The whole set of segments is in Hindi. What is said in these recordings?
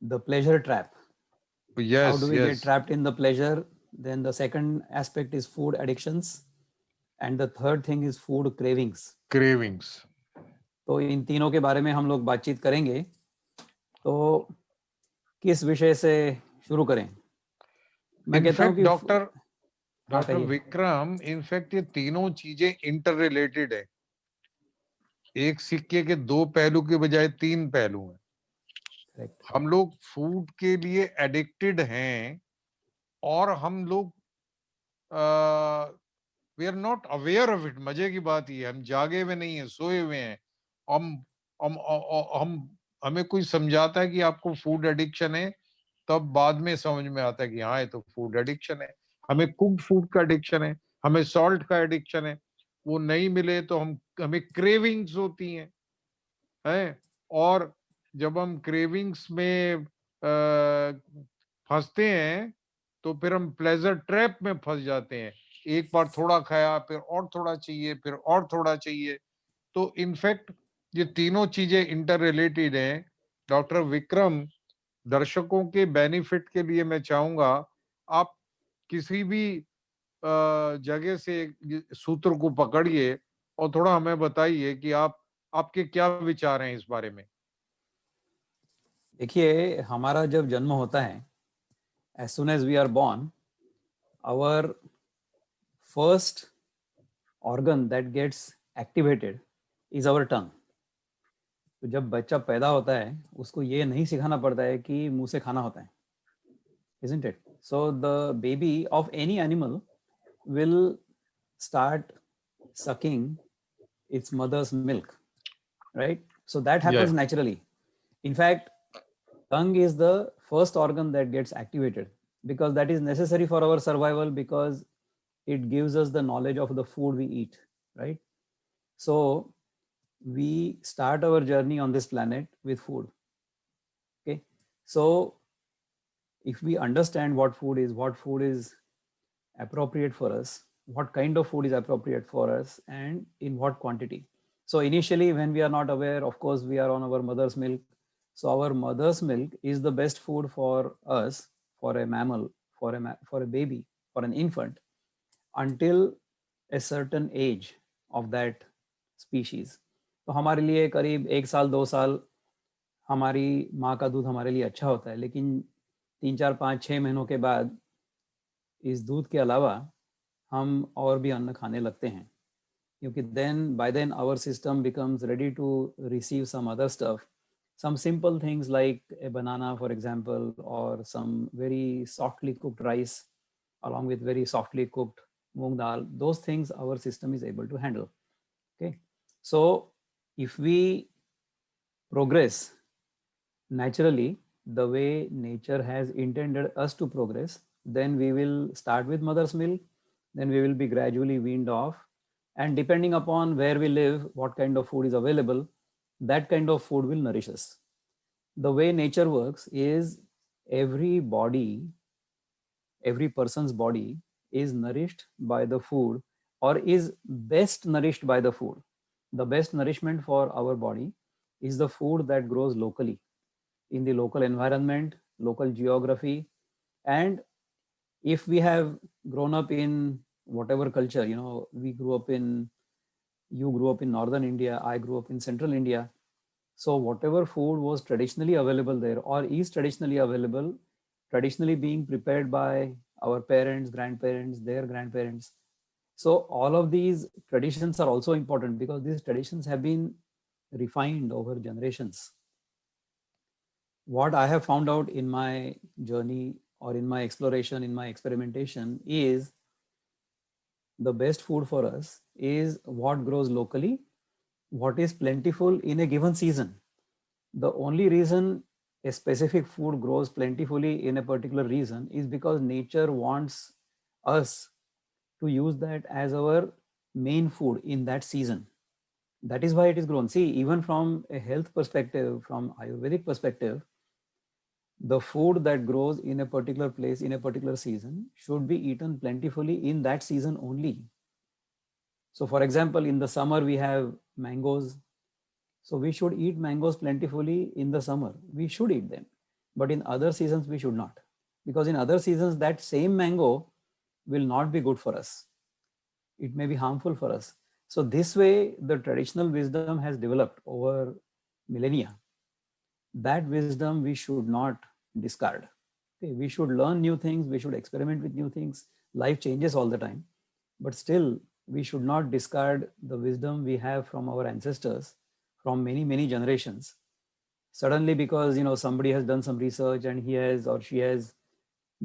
the pleasure trap. How do Yes, we get yes. trapped in the pleasure? Then the second aspect is food addictions, and the third thing is food cravings. Cravings. तो इन तीनों के बारे में हम लोग बातचीत करेंगे. तो किस विषय से शुरू करें? मैं कहता हूँ इनफैक्ट कि डॉक्टर हाँ डॉक्टर कहिए. विक्रम, इनफैक्ट ये तीनों चीजें इंटर रिलेटेड है. एक सिक्के के दो पहलू के बजाय तीन पहलू हैं. करेक्ट. हम लोग फूड के लिए एडिक्टेड हैं और हम लोग we are not aware of it. मजे की बात ये है, हम जागे हुए नहीं है, सोए हुए हैं. हम हम हमें कोई समझाता है कि आपको फूड एडिक्शन है, तब बाद में समझ में आता है कि हाँ, ये तो फूड एडिक्शन है. हमें कुक्ड फूड का एडिक्शन है, हमें सॉल्ट का एडिक्शन है. वो नहीं मिले तो हमें क्रेविंग्स होती हैं. और जब हम क्रेविंग्स में फंसते हैं तो फिर हम प्लेजर ट्रैप में फंस जाते हैं. एक बार थोड़ा खाया, फिर और थोड़ा चाहिए, फिर और थोड़ा चाहिए. तो इनफैक्ट ये तीनों चीजें इंटर रिलेटेड हैं. डॉक्टर विक्रम, दर्शकों के बेनिफिट के लिए मैं चाहूंगा आप किसी भी जगह से सूत्र को पकड़िए और थोड़ा हमें बताइए कि आपके क्या विचार हैं इस बारे में. देखिए, हमारा जब जन्म होता है, as soon as we are born, our first organ that gets activated is our tongue. तो जब बच्चा पैदा होता है, उसको ये नहीं सिखाना पड़ता है कि मुंह से खाना होता है, isn't it? So the baby of any animal will start sucking its mother's milk, right? So that happens Yeah. naturally. In fact, tongue is the first organ that gets activated because that is necessary for our survival, because it gives us the knowledge of the food we eat, right? So we start our journey on this planet with food. Okay, so if we understand what food is appropriate for us, what kind of food is appropriate for us, and in what quantity. So initially, when we are not aware, of course, we are on our mother's milk. So our mother's milk is the best food for us, for a mammal, for a baby, for an infant, until a certain age of that species. तो हमारे लिए करीब 1 साल 2 साल हमारी माँ का दूध हमारे लिए अच्छा होता है, लेकिन 3 4 5 6 महीनों के बाद इस दूध के अलावा हम और भी अन्न खाने लगते हैं, क्योंकि then our system becomes ready to receive some other stuff, some simple things like a banana, for example, or some very softly cooked rice along with very softly cooked moong dal. Those things our system is able to handle. Okay, so if we progress naturally the way nature has intended us to progress, then we will start with mother's milk, then we will be gradually weaned off. And depending upon where we live, what kind of food is available, that kind of food will nourish us. The way nature works is every body, every person's body is nourished by the food, or is best nourished by the food. The best nourishment for our body is the food that grows locally in the local environment, local geography. And if we have grown up in whatever culture, we grew up in, you grew up in northern India, I grew up in central India. So whatever food was traditionally available there, or is traditionally available, traditionally being prepared by our parents, grandparents, their grandparents. So all of these traditions are also important because these traditions have been refined over generations. What I have found out in my journey, or in my exploration, in my experimentation, is the best food for us is what grows locally, what is plentiful in a given season. The only reason a specific food grows plentifully in a particular region is because nature wants us to use that as our main food in that season. That is why it is grown. See, even from a health perspective, from Ayurvedic perspective, the food that grows in a particular place in a particular season should be eaten plentifully in that season only. So for example, in the summer we have mangoes, so we should eat mangoes plentifully in the summer. We should eat them. but in other seasons we should not, because in other seasons that same mango will not be good for us. It may be harmful for us. So this way the traditional wisdom has developed over millennia. That wisdom we should not discard. Okay, we should learn new things, we should experiment with new things. Life changes all the time, but still we should not discard the wisdom we have from our ancestors from many generations. Suddenly, because somebody has done some research and he has or she has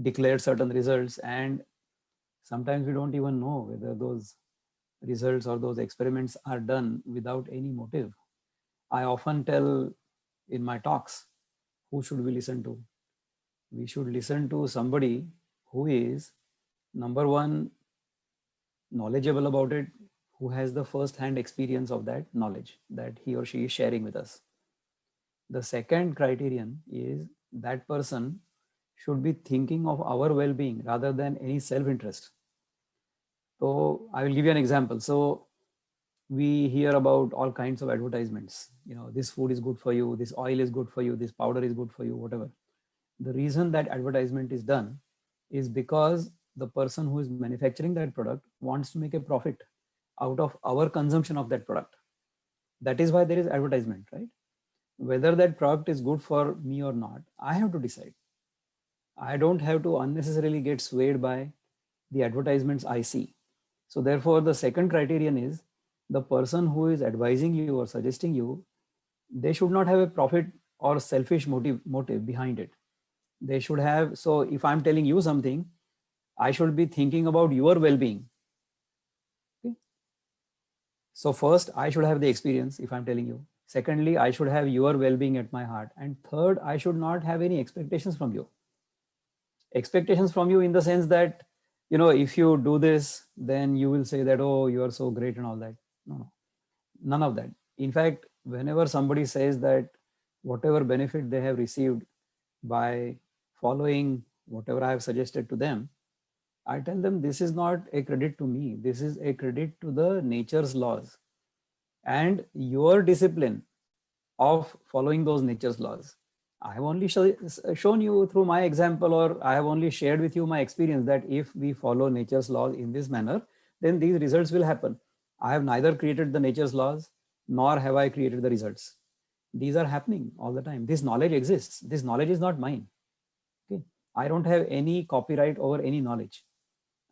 declared certain results, and sometimes we don't even know whether those results or those experiments are done without any motive. I often tell in my talks, who should we listen to? We should listen to somebody who is, number one, knowledgeable about it, who has the first hand experience of that knowledge that he or she is sharing with us. The second criterion is that person should be thinking of our well-being rather than any self-interest. So I will give you an example. So we hear about all kinds of advertisements. This food is good for you, this oil is good for you, this powder is good for you, whatever. The reason that advertisement is done is because the person who is manufacturing that product wants to make a profit out of our consumption of that product. That is why there is advertisement, right? Whether that product is good for me or not, I have to decide. I don't have to unnecessarily get swayed by the advertisements I see. So therefore, the second criterion is the person who is advising you or suggesting you, they should not have a profit or selfish motive behind it. They should have, so if I'm telling you something, I should be thinking about your well-being. Okay? So first, I should have the experience if I'm telling you. Secondly, I should have your well-being at my heart. And third, I should not have any expectations from you. Expectations from you in the sense that, if you do this, then you will say that, oh, you are so great and all that. No, none of that. In fact, whenever somebody says that whatever benefit they have received by following whatever I have suggested to them, I tell them this is not a credit to me. This is a credit to the nature's laws and your discipline of following those nature's laws. I have only shown you through my example, or I have only shared with you my experience that if we follow nature's laws in this manner, then these results will happen. I have neither created the nature's laws, nor have I created the results. These are happening all the time. This knowledge exists. This knowledge is not mine. Okay. I don't have any copyright over any knowledge.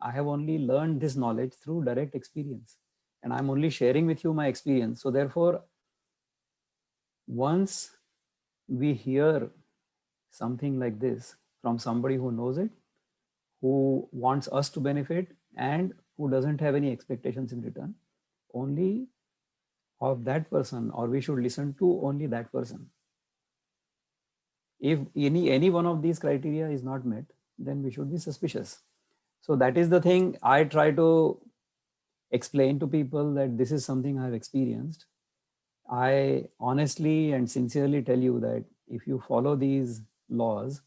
I have only learned this knowledge through direct experience, and I'm only sharing with you my experience. So therefore, once we hear something like this from somebody who knows it, who wants us to benefit, and who doesn't have any expectations in return, only of that person, or we should listen to only that person. If any one of these criteria is not met, then we should be suspicious. So that is the thing I try to explain to people, that this is something I have experienced. I honestly and sincerely tell you that if you follow these laws,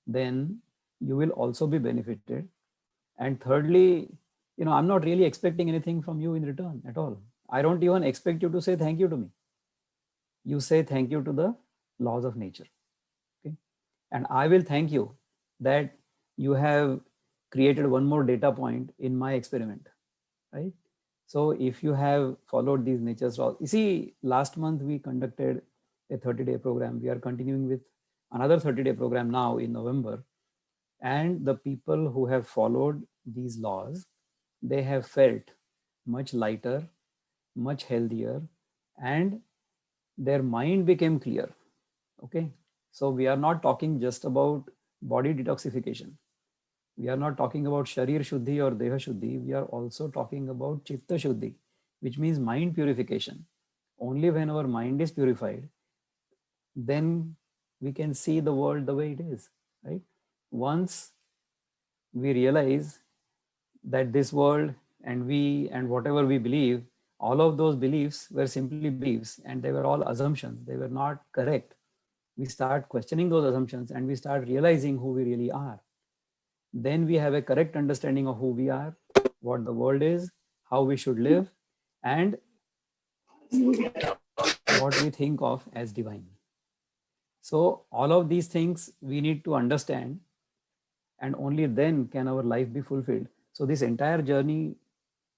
then you will also be benefited. And thirdly, I'm not really expecting anything from you in return at all. I don't even expect you to say thank you to me. You say thank you to the laws of nature. Okay. And I will thank you that you have created one more data point in my experiment, right? So if you have followed these nature's laws, you see, last month we conducted a 30-day program. We are continuing with another 30-day program now in November. And the people who have followed these laws, they have felt much lighter, much healthier, and their mind became clear. Okay. So we are not talking just about body detoxification. We are not talking about Sharir Shuddhi or Deha Shuddhi. We are also talking about Chitta Shuddhi, which means mind purification. Only when our mind is purified, then we can see the world the way it is, right? Once we realize that this world and we and whatever we believe, all of those beliefs were simply beliefs and they were all assumptions. They were not correct. We start questioning those assumptions and we start realizing who we really are. Then we have a correct understanding of who we are, what the world is, how we should live, and what we think of as divine. So all of these things we need to understand, and only then can our life be fulfilled. So this entire journey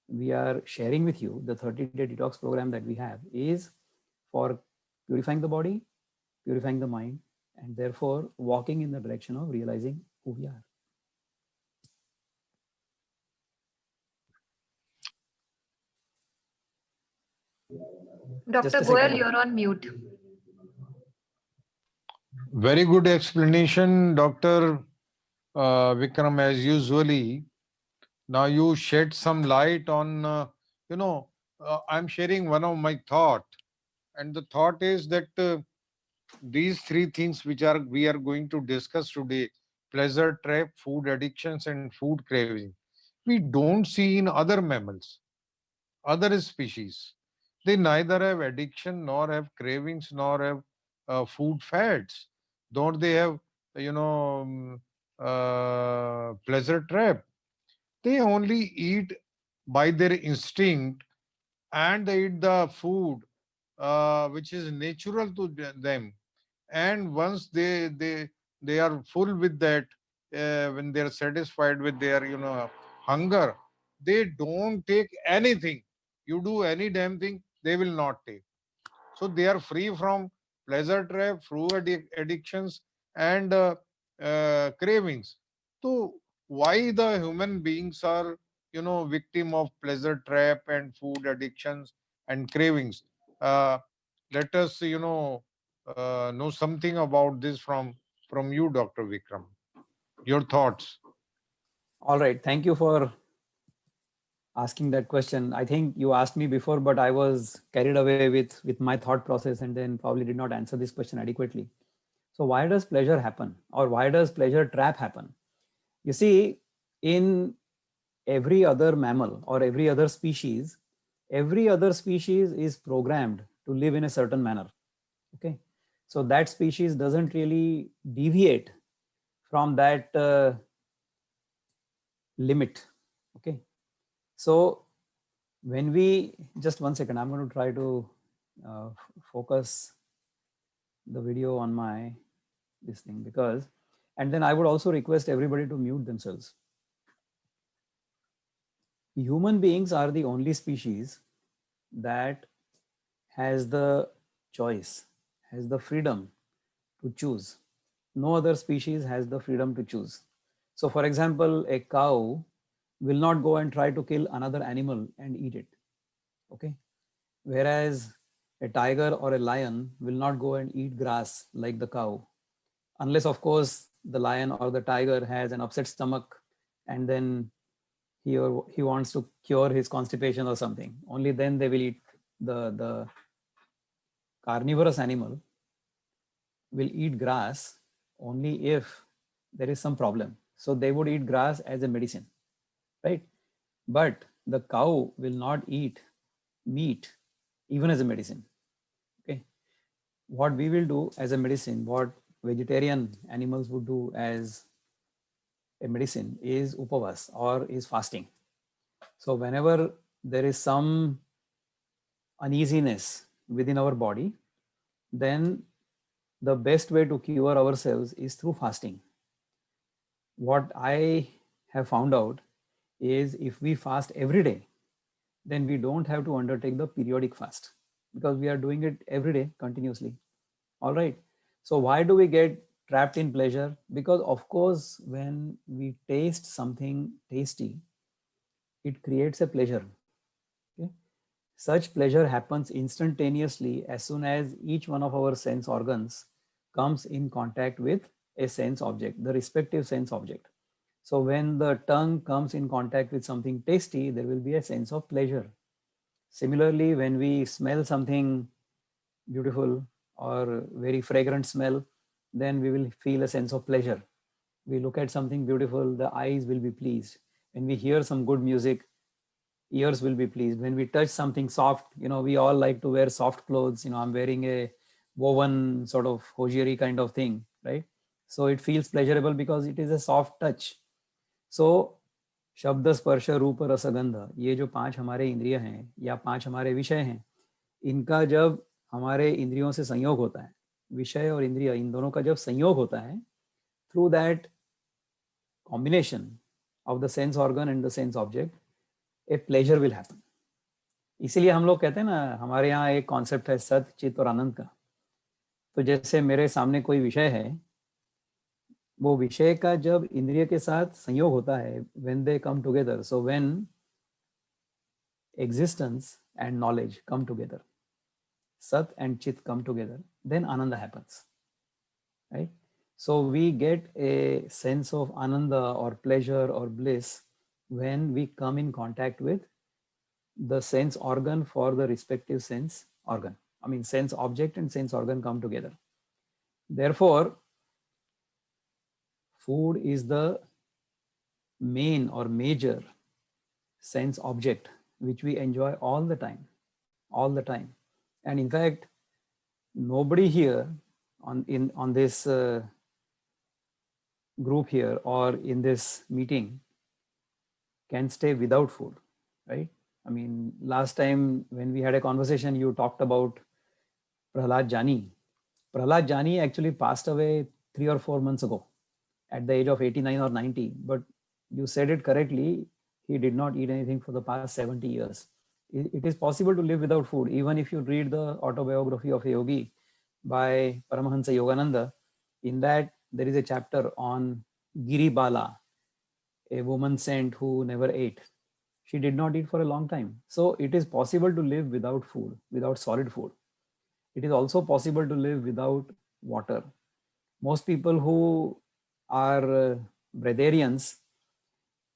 we are sharing with you, the 30-day detox program that we have, is for purifying the body, purifying the mind, and therefore walking in the direction of realizing who we are. Just Dr. a Goyal, second. you're on mute. Very good explanation, Dr. Vikram, as usually. Now you shed some light on, I'm sharing one of my thought, and the thought is that these three things which we are going to discuss today: pleasure trap, food addictions, and food craving, we don't see in other mammals, other species. They neither have addiction, nor have cravings, nor have food fads. Don't they have, you know, pleasure trap? They only eat by their instinct, and they eat the food which is natural to them. And once they are full with that, when they are satisfied with their hunger, they don't take anything. You do any damn thing, they will not take. So they are free from pleasure trap, food addictions, and cravings. So why the human beings are victim of pleasure trap and food addictions and cravings? Uh, Let us know something about this from you, Dr. Vikram. Your thoughts. All right. Thank you for asking that question. I think you asked me before, but I was carried away with my thought process and then probably did not answer this question adequately. So why does pleasure happen, or why does pleasure trap happen? You see, in every other mammal or every other species is programmed to live in a certain manner. Okay, so that species doesn't really deviate from that limit. Okay, so when we, just one second, I'm going to try to focus the video on my this thing, because, and then I would also request everybody to mute themselves. Human beings are the only species that has the choice, has the freedom to choose. No other species has the freedom to choose. So for example, a cow will not go and try to kill another animal and eat it. Okay, whereas a tiger or a lion will not go and eat grass like the cow, unless of course the lion or the tiger has an upset stomach, and then he wants to cure his constipation or something. Only then they will eat. The carnivorous animal will eat grass only if there is some problem. So they would eat grass as a medicine, right? But the cow will not eat meat even as a medicine. Okay, what we will do as a medicine, what vegetarian animals would do as a medicine, is upavas, or is fasting. So whenever there is some uneasiness within our body, then the best way to cure ourselves is through fasting. What I have found out is, if we fast every day, then we don't have to undertake the periodic fast, because we are doing it every day continuously. All right. So why do we get trapped in pleasure? Because of course, when we taste something tasty, it creates a pleasure. Okay? Such pleasure happens instantaneously as soon as each one of our sense organs comes in contact with a sense object, the respective sense object. So when the tongue comes in contact with something tasty, there will be a sense of pleasure. Similarly, when we smell something beautiful or very fragrant smell, then we will feel a sense of pleasure. We look at something beautiful, the eyes will be pleased. When we hear some good music, ears will be pleased. When we touch something soft, we all like to wear soft clothes. I'm wearing a woven sort of hosiery kind of thing, right? So it feels pleasurable because it is a soft touch. So शब्द स्पर्श रूप रसगंध, ये जो 5 हमारे इंद्रिय हैं या 5 हमारे विषय हैं, इनका जब हमारे इंद्रियों से संयोग होता है, विषय और इंद्रिय, इन दोनों का जब संयोग होता है, through that combination of the sense organ and the sense object, a pleasure will happen. इसीलिए हम लोग कहते हैं ना, हमारे यहाँ एक कॉन्सेप्ट है सत, चित और आनंद का. तो जैसे मेरे सामने कोई विषय है, वो विषय का जब इंद्रिय के साथ संयोग होता है, when they come together, so when existence and knowledge come together, sat and chit come together, then ananda happens, right? So we get a sense of ananda or pleasure or bliss when we come in contact with the sense organ for the respective sense organ. I mean, sense object and sense organ come together. Therefore, food is the main or major sense object which we enjoy all the time. And in fact, nobody here on this group here or in this meeting can stay without food, right? I mean, last time when we had a conversation, you talked about Prahlad Jani. Prahlad Jani actually passed away 3 or 4 months ago at the age of 89 or 90, but you said it correctly, he did not eat anything for the past 70 years. It is possible to live without food. Even if you read the autobiography of a yogi by Paramahansa Yogananda, in that there is a chapter on Giri Bala, a woman saint who never ate. She did not eat for a long time. So it is possible to live without food, without solid food. It is also possible to live without water. Most people who are breatharians,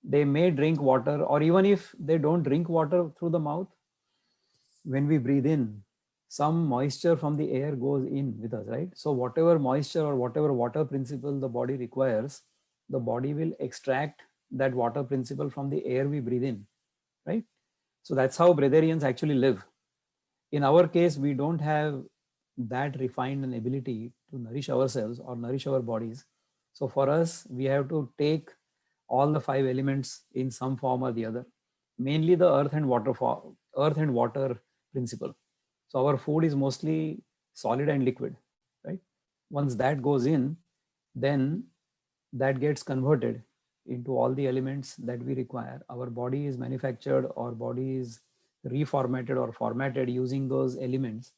they may drink water, or even if they don't drink water through the mouth, when we breathe in, some moisture from the air goes in with us, right? So whatever moisture or whatever water principle the body requires, the body will extract that water principle from the air we breathe in, right? So that's how breatharians actually live. In our case, we don't have that refined an ability to nourish ourselves or nourish our bodies. So for us, we have to take all the 5 elements in some form or the other, mainly the earth and water principle. So our food is mostly solid and liquid, right? Once that goes in, then that gets converted into all the elements that we require. Our body is manufactured, our body is reformatted or formatted using those elements,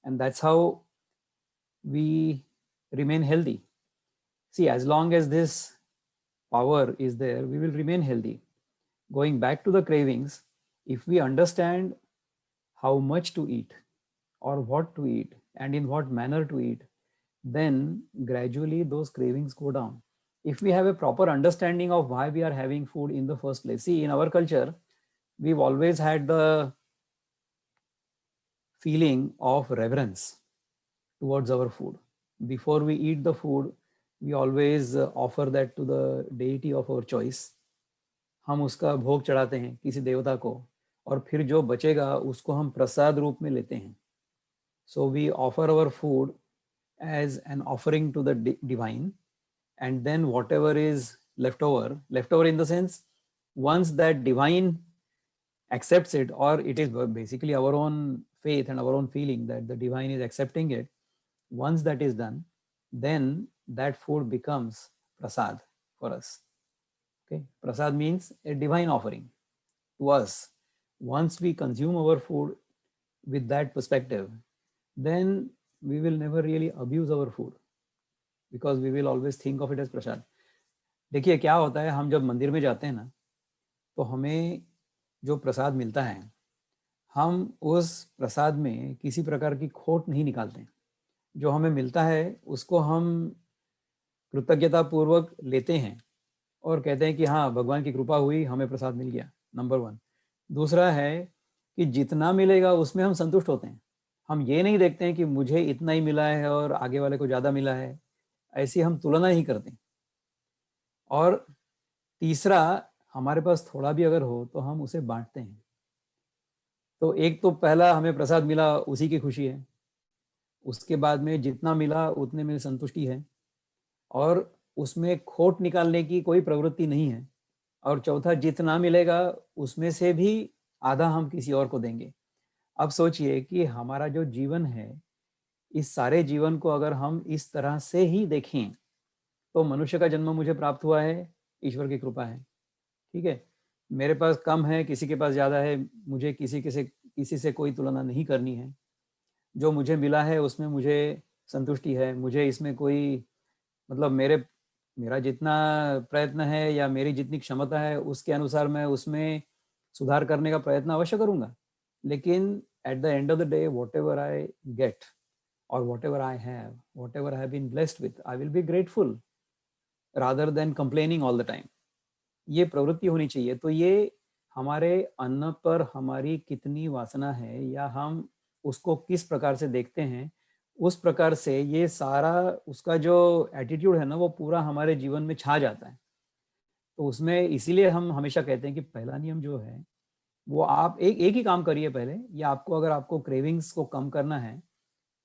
and that's how we remain healthy. See, as long as this power is there, we will remain healthy. Going back to the cravings, if we understand how much to eat or what to eat and in what manner to eat, then gradually those cravings go down. If we have a proper understanding of why we are having food in the first place. See, in our culture, we've always had the feeling of reverence towards our food. Before we eat the food, we always offer that to the deity of our choice. हम उसका भोग चढ़ाते हैं किसी देवता को, और फिर जो बचेगा उसको हम प्रसाद रूप में लेते हैं. So we offer our food as an offering to the divine, and then whatever is left over in the sense, once that divine accepts it, or it is basically our own faith and our own feeling that the divine is accepting it, once that is done, then that food becomes prasad for us. Okay, prasad means a divine offering to us. Once we consume our food with that perspective, then we will never really abuse our food, because we will always think of it as prasad. देखिए क्या होता है, हम जब मंदिर में जाते हैं ना, तो हमें जो प्रसाद मिलता है, हम उस प्रसाद में किसी प्रकार की खोट नहीं निकालते हैं. जो हमें मिलता है उसको हम कृतज्ञता पूर्वक लेते हैं और कहते हैं कि हाँ, भगवान की कृपा हुई, हमें प्रसाद मिल गया, नंबर 1. दूसरा है कि जितना मिलेगा उसमें हम संतुष्ट होते हैं. हम ये नहीं देखते हैं कि मुझे इतना ही मिला है और आगे वाले को ज़्यादा मिला है, ऐसी हम तुलना ही करते हैं. और तीसरा, हमारे पास थोड़ा भी अगर हो तो हम उसे बांटते हैं. तो एक तो पहला हमें प्रसाद मिला, उसी की खुशी है. उसके बाद में जितना मिला उतने में संतुष्टि है, और उसमें खोट निकालने की कोई प्रवृत्ति नहीं है. और चौथा, जितना मिलेगा उसमें से भी आधा हम किसी और को देंगे. अब सोचिए कि हमारा जो जीवन है, इस सारे जीवन को अगर हम इस तरह से ही देखें तो मनुष्य का जन्म मुझे प्राप्त हुआ है, ईश्वर की कृपा है। ठीक है, मेरे पास कम है, किसी के पास ज्यादा है, मुझे किसी से कोई तुलना नहीं करनी है। जो मुझे मिला है उसमें मुझे संतुष्टि है। मुझे इसमें कोई मतलब मेरा जितना प्रयत्न है या मेरी जितनी क्षमता है उसके अनुसार मैं उसमें सुधार करने का प्रयत्न अवश्य करूंगा। लेकिन at the end of the day whatever I get और whatever I have, whatever I have been blessed with, I will be grateful rather than complaining all the time. ये प्रवृत्ति होनी चाहिए। तो ये हमारे अन्न पर हमारी कितनी वासना है या हम उसको किस प्रकार से देखते हैं, उस प्रकार से ये सारा उसका जो एटीट्यूड है ना वो पूरा हमारे जीवन में छा जाता है। तो उसमें इसीलिए हम हमेशा कहते हैं कि पहला नियम जो है वो आप एक एक ही काम करिए पहले, या आपको अगर आपको क्रेविंग्स को कम करना है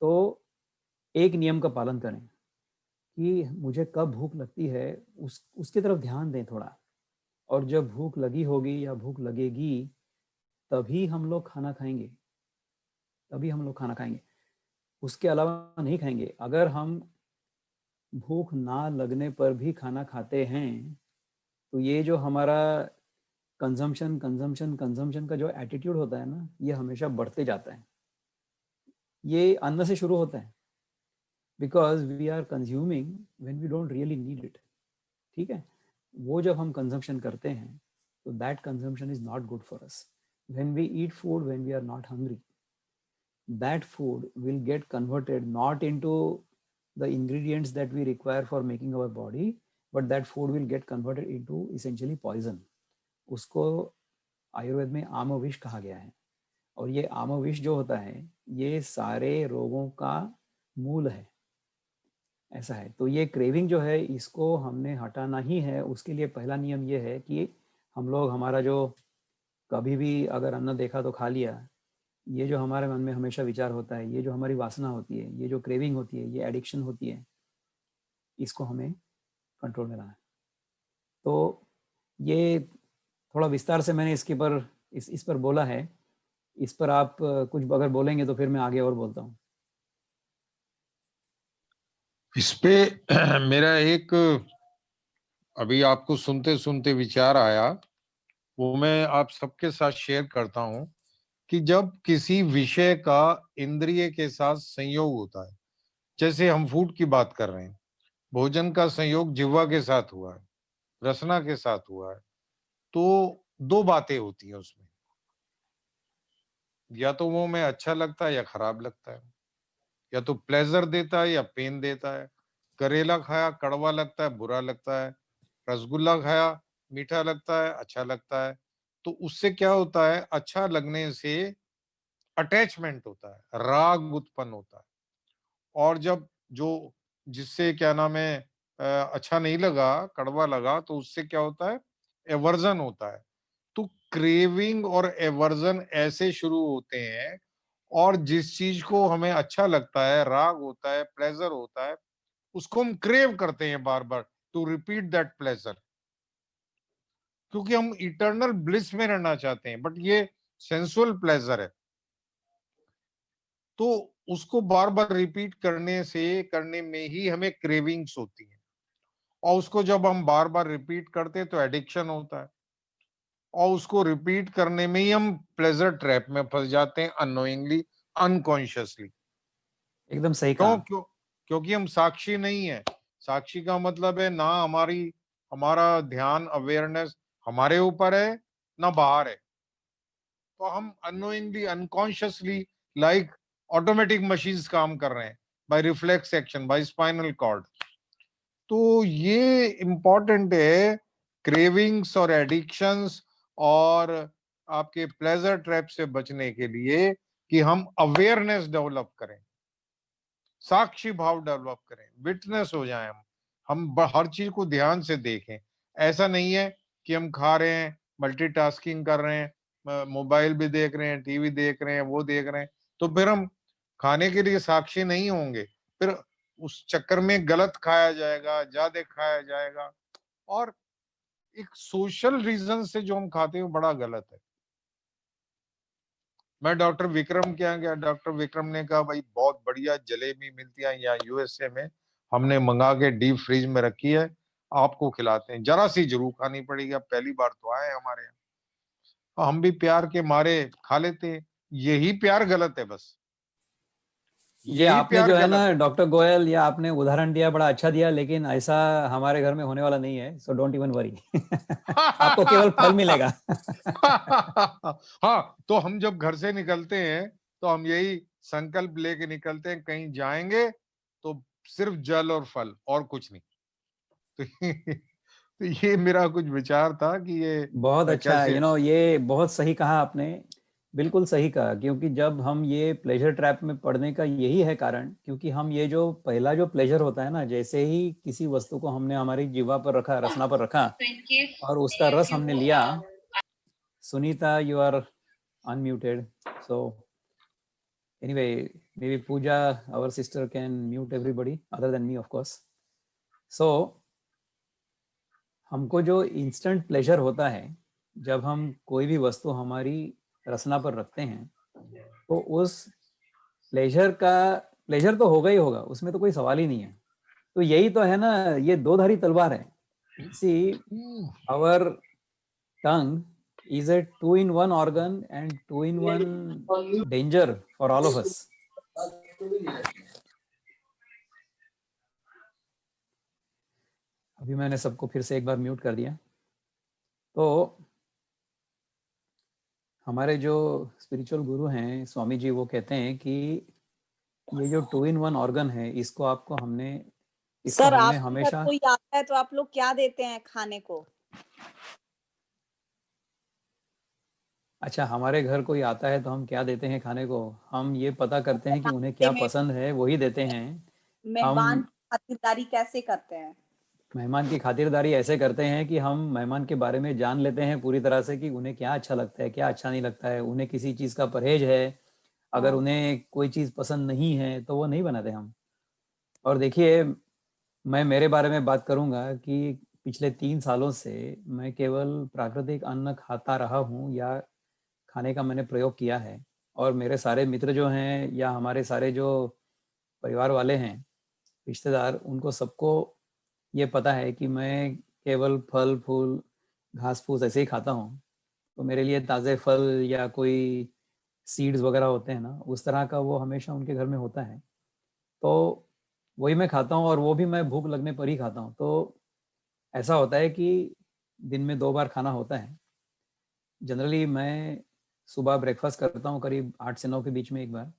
तो एक नियम का पालन करें कि मुझे कब भूख लगती है उसकी तरफ ध्यान दें थोड़ा। और जब भूख लगी होगी या भूख लगेगी तभी हम लोग खाना खाएंगे, तभी हम लोग खाना खाएंगे, उसके अलावा नहीं खाएंगे। अगर हम भूख ना लगने पर भी खाना खाते हैं तो ये जो हमारा कंजम्पशन कंजम्पशन कंजम्पशन का जो एटीट्यूड होता है ना ये हमेशा बढ़ते जाता है। ये अन्न से शुरू होता है because we are consuming when we don't really need it. ठीक है, वो जब हम कंजम्पशन करते हैं तो that consumption is not good for us. When we eat food when we are not hungry, that food will get converted not into the ingredients that we require for making our body, but that food will get converted into essentially poison. उसको आयुर्वेद में आमविष कहा गया है। और ये आमविष जो होता है ये सारे रोगों का मूल है। ऐसा है। तो ये क्रेविंग जो है इसको हमने हटाना ही है। उसके लिए पहला नियम ये है कि हम लोग हमारा जो कभी भी अगर अन्न देखा तो खा लिया, ये जो हमारे मन में हमेशा विचार होता है, ये जो हमारी वासना होती है, ये जो क्रेविंग होती है, ये एडिक्शन होती है, इसको हमें कंट्रोल में लाना है। तो ये थोड़ा विस्तार से मैंने इसके पर इस पर बोला है। इस पर आप कुछ अगर बोलेंगे तो फिर मैं आगे और बोलता हूँ। इस पे मेरा एक अभी आपको सुनते सुनते विचार आया, वो मैं आप सबके साथ शेयर करता हूं कि जब किसी विषय का इंद्रिय के साथ संयोग होता है, जैसे हम फूड की बात कर रहे हैं, भोजन का संयोग जिह्वा के साथ हुआ है, रसना के साथ हुआ है, तो दो बातें होती हैं उसमें, या तो वो हमें अच्छा लगता है या खराब लगता है, या तो प्लेजर देता है या पेन देता है। करेला खाया कड़वा लगता है, बुरा लगता है। रसगुल्ला खाया मीठा लगता है, अच्छा लगता है। तो उससे क्या होता है, अच्छा लगने से अटैचमेंट होता है, राग उत्पन्न होता है। और जब जो जिससे क्या नाम है अच्छा नहीं लगा, कड़वा लगा, तो उससे क्या होता है, एवर्जन होता है। तो क्रेविंग और एवर्जन ऐसे शुरू होते हैं, और जिस चीज को हमें अच्छा लगता है, राग होता है, प्लेजर होता है, उसको हम क्रेव करते हैं बार बार, टू रिपीट दैट प्लेजर, क्योंकि हम इटर्नल ब्लिस में रहना चाहते हैं, बट ये सेंसुअल प्लेजर है। तो उसको बार बार रिपीट करने में ही हमें क्रेविंग्स होती है, और उसको जब हम बार बार रिपीट करते हैं तो एडिक्शन होता है, और उसको रिपीट करने में ही हम प्लेजर ट्रैप में फंस जाते हैं, अननोइंगली, अनकॉन्शियसली। एकदम सही क्यों कहा। क्यों क्योंकि हम साक्षी नहीं है। साक्षी का मतलब है ना हमारा ध्यान, अवेयरनेस हमारे ऊपर है, ना बाहर है। तो हम unknowingly, unconsciously, like automatic machines काम कर रहे हैं, by reflex action, by spinal cord. तो ये इम्पोर्टेंट है, क्रेविंग्स और एडिक्शंस और आपके प्लेजर ट्रैप से बचने के लिए, कि हम अवेयरनेस डेवलप करें, साक्षी भाव डेवलप करें, विटनेस हो जाए हम हर चीज को ध्यान से देखें। ऐसा नहीं है कि हम खा रहे हैं, मल्टीटास्किंग कर रहे हैं, मोबाइल भी देख रहे हैं, टीवी देख रहे हैं, वो देख रहे हैं, तो फिर हम खाने के लिए साक्षी नहीं होंगे। फिर उस चक्कर में गलत खाया जाएगा, ज्यादा खाया जाएगा, और एक सोशल रीजन से जो हम खाते हैं वो बड़ा गलत है। मैं डॉक्टर विक्रम के यहाँ गया, डॉक्टर विक्रम ने कहा भाई बहुत बढ़िया जलेबी मिलती है यहाँ यूएसए में, हमने मंगा के डीप फ्रीज में रखी है, आपको खिलाते हैं, जरा सी जरूर खानी पड़ेगी, अब पहली बार तो आए हमारे यहाँ। तो हम भी प्यार के मारे खा लेते हैं, यही प्यार गलत है, बस ये यही आपने प्यार जो है ना गलत है। डॉक्टर गोयल, ये आपने उदाहरण दिया, बड़ा अच्छा दिया, लेकिन ऐसा हमारे घर में होने वाला नहीं है, सो डोंट इवन वरी। आपको केवल फल मिलेगा। हाँ, तो हम जब घर से निकलते हैं तो हम यही संकल्प लेके निकलते हैं, कहीं जाएंगे तो सिर्फ जल और फल और कुछ नहीं। तो ये मेरा कुछ विचार था कि ये बहुत अच्छा, कैसे। ये बहुत सही कहा आपने, बिल्कुल सही कहा, क्योंकि जब हम ये प्लेजर ट्रैप में पड़ने का यही है कारण, क्योंकि हम ये जो पहला जो प्लेजर होता है ना, जैसे ही किसी वस्तु को हमने हमारी जीवा पर रखा, रसना पर रखा और उसका रस हमने लिया। Sunita, you are unmuted, so anyway, maybe Pooja, our sister, can mute everybody other than me, of course. So हमको जो इंस्टेंट प्लेजर होता है जब हम कोई भी वस्तु हमारी रसना पर रखते हैं, तो उस प्लेजर तो होगा ही होगा, उसमें तो कोई सवाल ही नहीं है। तो यही तो है ना, ये दो धारी तलवार है। See, our tongue is a two-in-one organ and two-in-one danger for all of us. अभी मैंने सबको फिर से एक बार म्यूट कर दिया। तो हमारे जो स्पिरिचुअल गुरु हैं स्वामी जी, वो कहते हैं कि ये जो टू इन वन ऑर्गन है, इसको आपको हमने इसको सर, हमने आपके घर हमेशा। कोई आता है तो आप लोग क्या देते हैं खाने को? अच्छा, हमारे घर कोई आता है तो हम क्या देते हैं खाने को? हम ये पता करते हैं कि उन्हें क्या पसंद है, वही देते हैं। मेहमान हम की खातिरदारी कैसे करते हैं? मेहमान की खातिरदारी ऐसे करते हैं कि हम मेहमान के बारे में जान लेते हैं पूरी तरह से कि उन्हें क्या अच्छा लगता है, क्या अच्छा नहीं लगता है, उन्हें किसी चीज़ का परहेज है, अगर उन्हें कोई चीज़ पसंद नहीं है तो वो नहीं बनाते हम। और देखिए, मैं मेरे बारे में बात करूंगा कि पिछले 3 सालों से मैं केवल प्राकृतिक अन्न खाता रहा हूं, या खाने का मैंने प्रयोग किया है। और मेरे सारे मित्र जो हैं, या हमारे सारे जो परिवार वाले हैं, रिश्तेदार, उनको सबको ये पता है कि मैं केवल फल फूल घास फूस ऐसे ही खाता हूँ। तो मेरे लिए ताज़े फल या कोई सीड्स वगैरह होते हैं ना, उस तरह का वो हमेशा उनके घर में होता है। तो वही मैं खाता हूँ, और वो भी मैं भूख लगने पर ही खाता हूँ। तो ऐसा होता है कि दिन में 2 बार खाना होता है। जनरली मैं सुबह ब्रेकफास्ट करता हूँ करीब 8 से 9 के बीच में एक बार,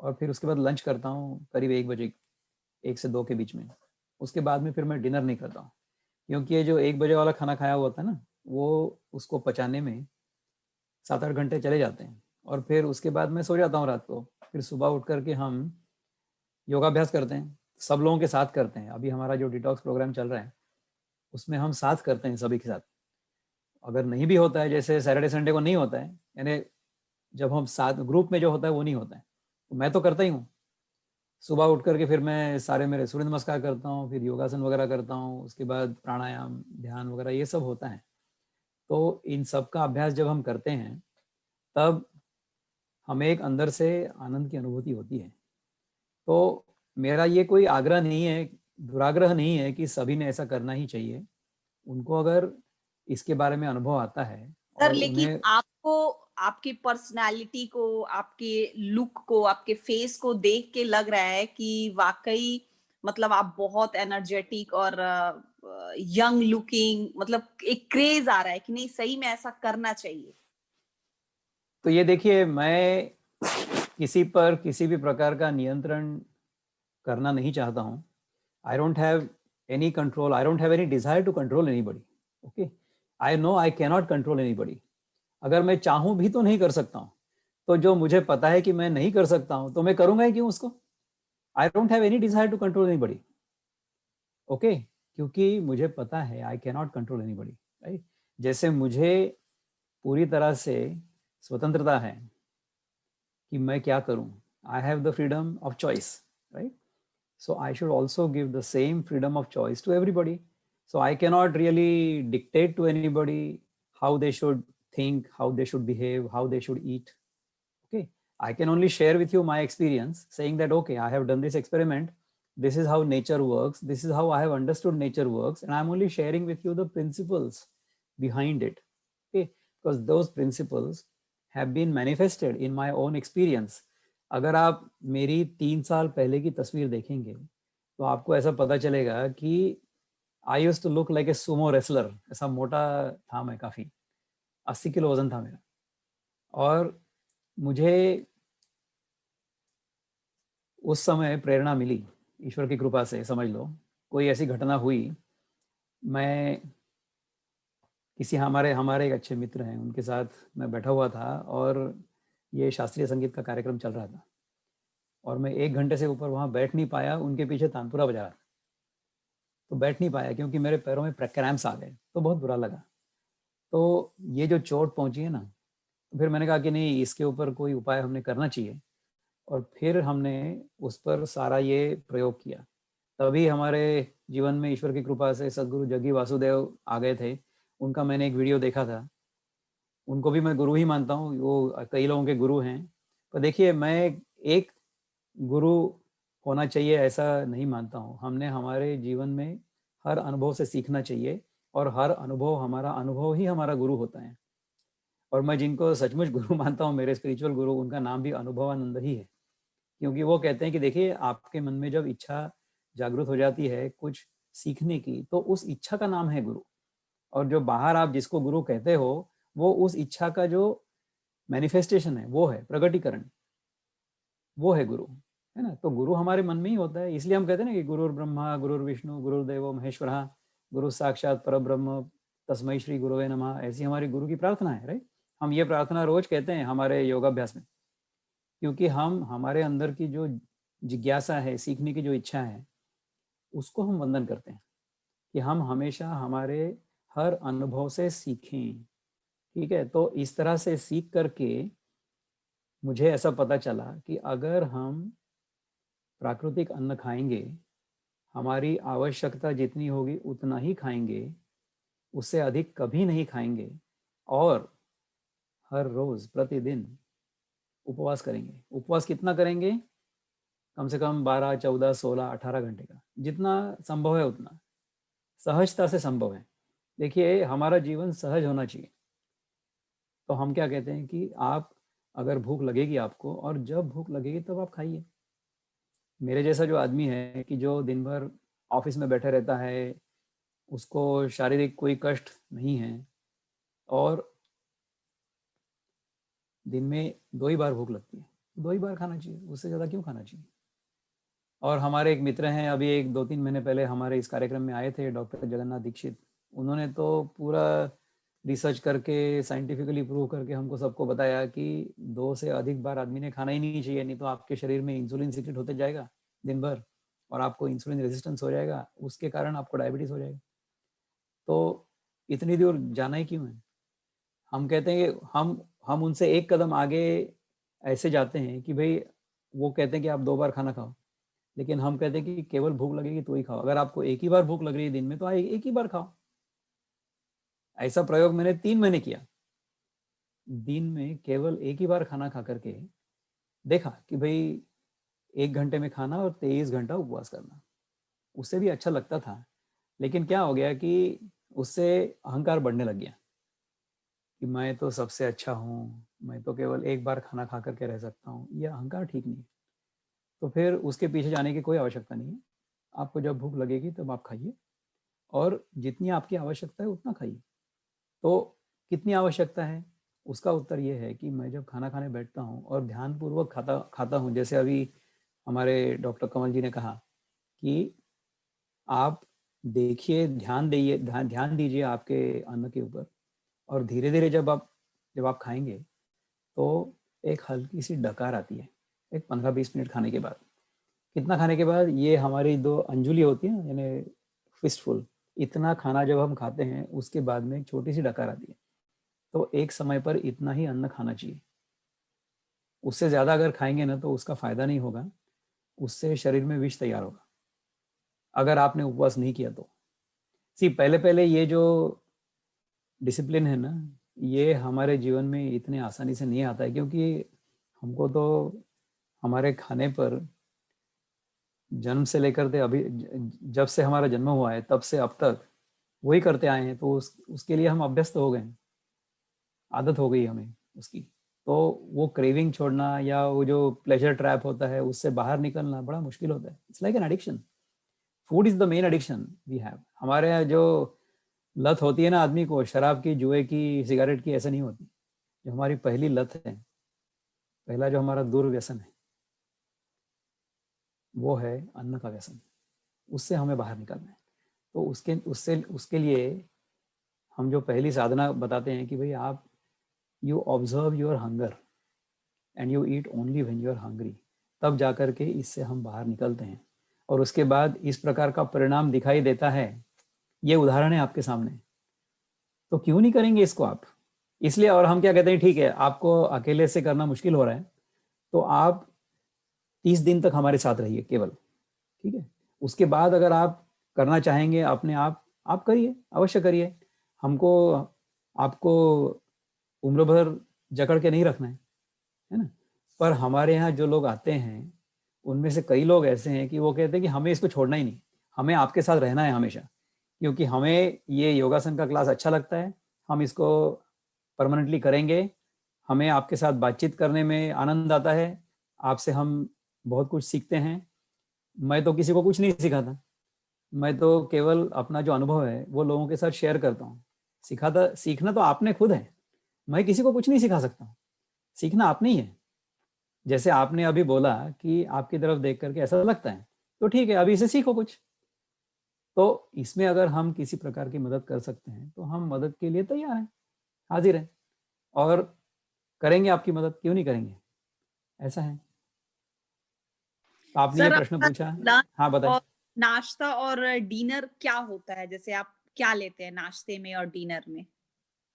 और फिर उसके बाद लंच करता हूँ करीब 1 बजे, 1 से 2 के बीच में। उसके बाद में फिर मैं डिनर नहीं करता हूँ, क्योंकि ये जो 1 बजे वाला खाना खाया हुआ होता है ना, वो उसको पचाने में 7-8 घंटे चले जाते हैं, और फिर उसके बाद मैं सो जाता हूँ रात को। फिर सुबह उठ करके हम योगाभ्यास करते हैं, सब लोगों के साथ करते हैं। अभी हमारा जो डिटॉक्स प्रोग्राम चल रहा है, उसमें हम साथ करते हैं सभी के साथ। अगर नहीं भी होता है, जैसे सैटरडे संडे को नहीं होता है, यानी जब हम साथ ग्रुप में जो होता है वो नहीं होता है, तो मैं तो करता ही हूँ। सुबह उठ करके फिर मैं सारे मेरे सूर्य नमस्कार करता हूँ, फिर योगासन वगैरह करता हूँ, उसके बाद प्राणायाम, ध्यान वगैरह ये सब होता है। तो इन सब का अभ्यास जब हम करते हैं, तब हमें एक अंदर से आनंद की अनुभूति होती है। तो मेरा ये कोई आग्रह नहीं है, दुराग्रह नहीं है कि सभी ने ऐसा करना ही चाहिए। उनको अगर इसके बारे में अनुभव आता है सर, और लेकिन उन्हें, आपको आपकी पर्सनालिटी को, आपके लुक को, आपके फेस को देख के लग रहा है कि वाकई मतलब आप बहुत एनर्जेटिक और यंग लुकिंग, मतलब एक क्रेज आ रहा है कि नहीं सही में ऐसा करना चाहिए। तो ये देखिए, मैं किसी पर किसी भी प्रकार का नियंत्रण करना नहीं चाहता हूँ। I don't have any control, I don't have any desire to control anybody. Okay, I know I can not control anybody. अगर मैं चाहूं भी तो नहीं कर सकता हूँ। तो जो मुझे पता है कि मैं नहीं कर सकता हूँ, तो मैं करूंगा ही क्यों उसको? I don't have any desire to control anybody. Okay, क्योंकि मुझे पता है I can not control anybody, right. जैसे मुझे पूरी तरह से स्वतंत्रता है कि मैं क्या करूं, I have the freedom of choice, right. So I should also give the same freedom of choice to everybody. So I cannot really dictate to anybody how they should think, how they should behave, how they should eat. I can only share with you my experience, saying that, okay, I have done this experiment. This is how nature works. This is how I have understood nature works. And I'm only sharing with you the principles behind it. Okay, because those principles have been manifested in my own experience. अगर आप मेरी 3 साल पहले की तस्वीर देखेंगे तो आपको ऐसा पता चलेगा कि I used to look like a sumo wrestler. ऐसा मोटा था मैं, काफी 80 किलो वजन था मेरा। और मुझे उस समय प्रेरणा मिली ईश्वर की कृपा से, समझ लो कोई ऐसी घटना हुई। मैं किसी हमारे एक अच्छे मित्र हैं, उनके साथ मैं बैठा हुआ था और ये शास्त्रीय संगीत का कार्यक्रम चल रहा था और मैं 1 घंटे से ऊपर वहाँ बैठ नहीं पाया। उनके पीछे तानपुरा बजा रहा था तो बैठ नहीं पाया क्योंकि मेरे पैरों में क्रैम्प्स आ गए, तो बहुत बुरा लगा। तो ये जो चोट पहुंची है ना, तो फिर मैंने कहा कि नहीं, इसके ऊपर कोई उपाय हमने करना चाहिए। और फिर हमने उस पर सारा ये प्रयोग किया। तभी हमारे जीवन में ईश्वर की कृपा से सदगुरु जग्गी वासुदेव आ गए थे। उनका मैंने एक वीडियो देखा था। उनको भी मैं गुरु ही मानता हूँ, वो कई लोगों के गुरु हैं। पर देखिए, मैं एक गुरु होना चाहिए ऐसा नहीं मानता हूँ। हमने हमारे जीवन में हर अनुभव से सीखना चाहिए और हर अनुभव, हमारा अनुभव ही हमारा गुरु होता है। और मैं जिनको सचमुच गुरु मानता हूँ, मेरे स्पिरिचुअल गुरु, उनका नाम भी अनुभवानंद ही है। क्योंकि वो कहते हैं कि देखिए, आपके मन में जब इच्छा जागृत हो जाती है कुछ सीखने की, तो उस इच्छा का नाम है गुरु। और जो बाहर आप जिसको गुरु कहते हो, वो उस इच्छा का जो मैनिफेस्टेशन है, वो है प्रगटीकरण, वो है गुरु, है ना। तो गुरु हमारे मन में ही होता है। इसलिए हम कहते हैं ना कि गुरुर ब्रह्मा गुरुर विष्णु गुरुर्देवो महेश्वरः गुरु साक्षात परब्रह्म तस्मै श्री गुरुवे नमः। ऐसी हमारी गुरु की प्रार्थना है, राइट। हम ये प्रार्थना रोज कहते हैं हमारे योगाभ्यास में, क्योंकि हम हमारे अंदर की जो जिज्ञासा है, सीखने की जो इच्छा है, उसको हम वंदन करते हैं कि हम हमेशा हमारे हर अनुभव से सीखें। ठीक है, तो इस तरह से सीख करके मुझे ऐसा पता चला कि अगर हम प्राकृतिक अन्न खाएंगे, हमारी आवश्यकता जितनी होगी उतना ही खाएंगे, उससे अधिक कभी नहीं खाएंगे, और हर रोज प्रतिदिन उपवास करेंगे। उपवास कितना करेंगे? कम से कम 12, 14, 16, 18 घंटे का, जितना संभव है उतना, सहजता से संभव है। देखिए, हमारा जीवन सहज होना चाहिए। तो हम क्या कहते हैं कि आप अगर भूख लगेगी आपको, और जब भूख लगेगी तब आप खाइए। मेरे जैसा जो आदमी है कि जो दिन भर ऑफिस में बैठे रहता है, उसको शारीरिक कोई कष्ट नहीं है, और दिन में 2 ही बार भूख लगती है, 2 ही बार खाना चाहिए, उससे ज़्यादा क्यों खाना चाहिए। और हमारे एक मित्र हैं, अभी 1-2-3 महीने पहले हमारे इस कार्यक्रम में आए थे, डॉक्टर जगन्नाथ दीक्षित। उन्होंने तो पूरा रिसर्च करके, साइंटिफिकली प्रूव करके हमको सबको बताया कि 2 से अधिक बार आदमी ने खाना ही नहीं चाहिए, नहीं तो आपके शरीर में इंसुलिन सीक्रेट होते जाएगा दिन भर, और आपको इंसुलिन रेजिस्टेंस हो जाएगा, उसके कारण आपको डायबिटीज हो जाएगा। तो इतनी दूर जाना ही क्यों है। हम कहते हैं कि हम उनसे एक कदम आगे ऐसे जाते हैं कि भाई, वो कहते हैं कि आप 2 बार खाना खाओ, लेकिन हम कहते हैं कि केवल भूख लगेगी तो ही खाओ। अगर आपको एक ही बार भूख लग रही है दिन में, तो एक ही बार खाओ। ऐसा प्रयोग मैंने 3 महीने किया। दिन में केवल एक ही बार खाना खा करके देखा कि भाई 1 घंटे में खाना और 23 घंटा उपवास करना, उससे भी अच्छा लगता था। लेकिन क्या हो गया कि उससे अहंकार बढ़ने लग गया कि मैं तो सबसे अच्छा हूँ, मैं तो केवल एक बार खाना खा करके रह सकता हूँ। यह अहंकार ठीक नहीं है। तो फिर उसके पीछे जाने की कोई आवश्यकता नहीं है। आपको जब भूख लगेगी तब आप खाइए, और जितनी आपकी आवश्यकता है उतना खाइए। तो कितनी आवश्यकता है, उसका उत्तर ये है कि मैं जब खाना खाने बैठता हूँ और ध्यानपूर्वक खाता हूँ, जैसे अभी हमारे डॉक्टर कमल जी ने कहा कि आप देखिए, ध्यान दीजिए आपके अन्न के ऊपर, और धीरे धीरे जब आप खाएंगे तो एक हल्की सी डकार आती है, एक 15-20 मिनट खाने के बाद। कितना खाने के बाद? ये हमारी 2 अंजुली होती है, यानी फिस्टफुल, इतना खाना जब हम खाते हैं उसके बाद में एक छोटी सी डकार आती है। तो एक समय पर इतना ही अन्न खाना चाहिए। उससे ज़्यादा अगर खाएंगे ना तो उसका फायदा नहीं होगा, उससे शरीर में विष तैयार होगा, अगर आपने उपवास नहीं किया तो। पहले पहले ये जो डिसिप्लिन है ना, ये हमारे जीवन में इतने आसानी से नहीं आता है, क्योंकि हमको तो हमारे खाने पर जन्म से लेकर के अभी जब से हमारा जन्म हुआ है तब से अब तक वही करते आए हैं, तो उसके लिए हम अभ्यस्त हो गए हैं, आदत हो गई हमें उसकी। तो वो क्रेविंग छोड़ना या वो जो प्लेजर ट्रैप होता है उससे बाहर निकलना बड़ा मुश्किल होता है। It's like an addiction. Food is the main addiction we have. हमारे यहाँ जो लत होती है ना आदमी को, शराब की, जुए की, सिगरेट की, ऐसा नहीं होती। जो हमारी पहली लत है, पहला जो हमारा दुर्व्यसन है, वो है अन्न का व्यसन। उससे हमें बाहर निकलना है। तो उसके लिए हम जो पहली साधना बताते हैं कि भाई आप you observe your hunger and you eat only when you are hungry, तब जाकर के इससे हम बाहर निकलते हैं। और उसके बाद इस प्रकार का परिणाम दिखाई देता है। ये उदाहरण है आपके सामने, तो क्यों नहीं करेंगे इसको आप? इसलिए, और हम क्या कहते हैं, ठीक है आपको अकेले से करना मुश्किल हो रहा है तो आप 30 दिन तक हमारे साथ रहिए केवल, ठीक है। उसके बाद अगर आप करना चाहेंगे अपने आप करिए, अवश्य करिए। हमको आपको उम्र भर जकड़ के नहीं रखना है ना। पर हमारे यहाँ जो लोग आते हैं उनमें से कई लोग ऐसे हैं कि वो कहते हैं कि हमें इसको छोड़ना ही नहीं, हमें आपके साथ रहना है हमेशा, क्योंकि हमें ये योगासन का क्लास अच्छा लगता है, हम इसको परमानेंटली करेंगे, हमें आपके साथ बातचीत करने में आनंद आता है, आपसे हम बहुत कुछ सीखते हैं। मैं तो किसी को कुछ नहीं सिखाता, मैं तो केवल अपना जो अनुभव है वो लोगों के साथ शेयर करता हूँ। सीखना तो आपने खुद है, मैं किसी को कुछ नहीं सिखा सकता, सीखना आपने ही है। जैसे आपने अभी बोला कि आपकी तरफ देख करके ऐसा लगता है, तो ठीक है अभी इसे सीखो कुछ। तो इसमें अगर हम किसी प्रकार की मदद कर सकते हैं तो हम मदद के लिए तैयार हैं, हाजिर हैं, और करेंगे आपकी मदद, क्यों नहीं करेंगे, ऐसा है। तो आपने ये सर प्रश्न आपका पूछा। लंच हाँ बताएं। और नाश्ता और डिनर क्या होता है? जैसे आप क्या लेते हैं नाश्ते में और डिनर में?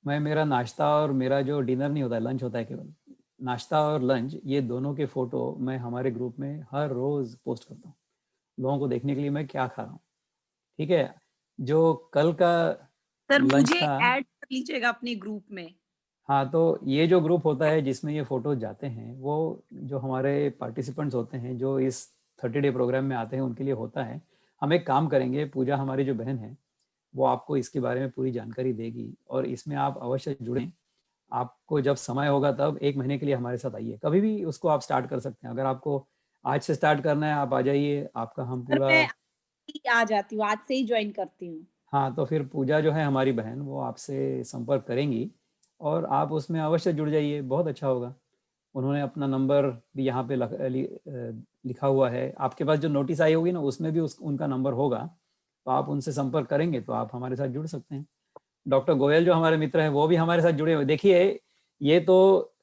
मेरा नाश्ता और मेरा जो डिनर नहीं होता है, लंच होता है केवल। नाश्ता और लंच ये दोनों के फोटो मैं हमारे ग्रुप में हर रोज पोस्ट करता हूँ, लोगों को देखने के लिए मैं क्या खा रहा हूँ, ठीक है। जो कल का सर लंच मुझे था, ऐड कर लीजिएगा अपने ग्रुप में। हाँ तो ये जो ग्रुप होता है जिसमें ये फोटो जाते हैं, वो जो हमारे पार्टिसिपेंट्स होते हैं जो इस 30 डे प्रोग्राम में आते हैं उनके लिए होता है। हम एक काम करेंगे, पूजा हमारी जो बहन है वो आपको इसके बारे में पूरी जानकारी देगी, और इसमें आप अवश्य जुड़ें। आपको जब समय होगा तब 1 महीने के लिए हमारे साथ आइए, कभी भी उसको आप स्टार्ट कर सकते हैं। अगर आपको आज से स्टार्ट करना है आप आ जाइए, आपका हम सर पूरा। मैं आज ही आ जाती हूँ, आज से ही ज्वाइन करती हूँ। हाँ तो फिर पूजा जो है हमारी बहन, वो आपसे संपर्क करेंगी और आप उसमें अवश्य जुड़ जाइए, बहुत अच्छा होगा। उन्होंने अपना नंबर भी यहाँ पे लिखा हुआ है, आपके पास जो नोटिस आई होगी ना उसमें भी उनका नंबर होगा, तो आप उनसे संपर्क करेंगे तो आप हमारे साथ जुड़ सकते हैं। डॉक्टर गोयल जो हमारे मित्र हैं वो भी हमारे साथ जुड़े हुए। देखिए ये तो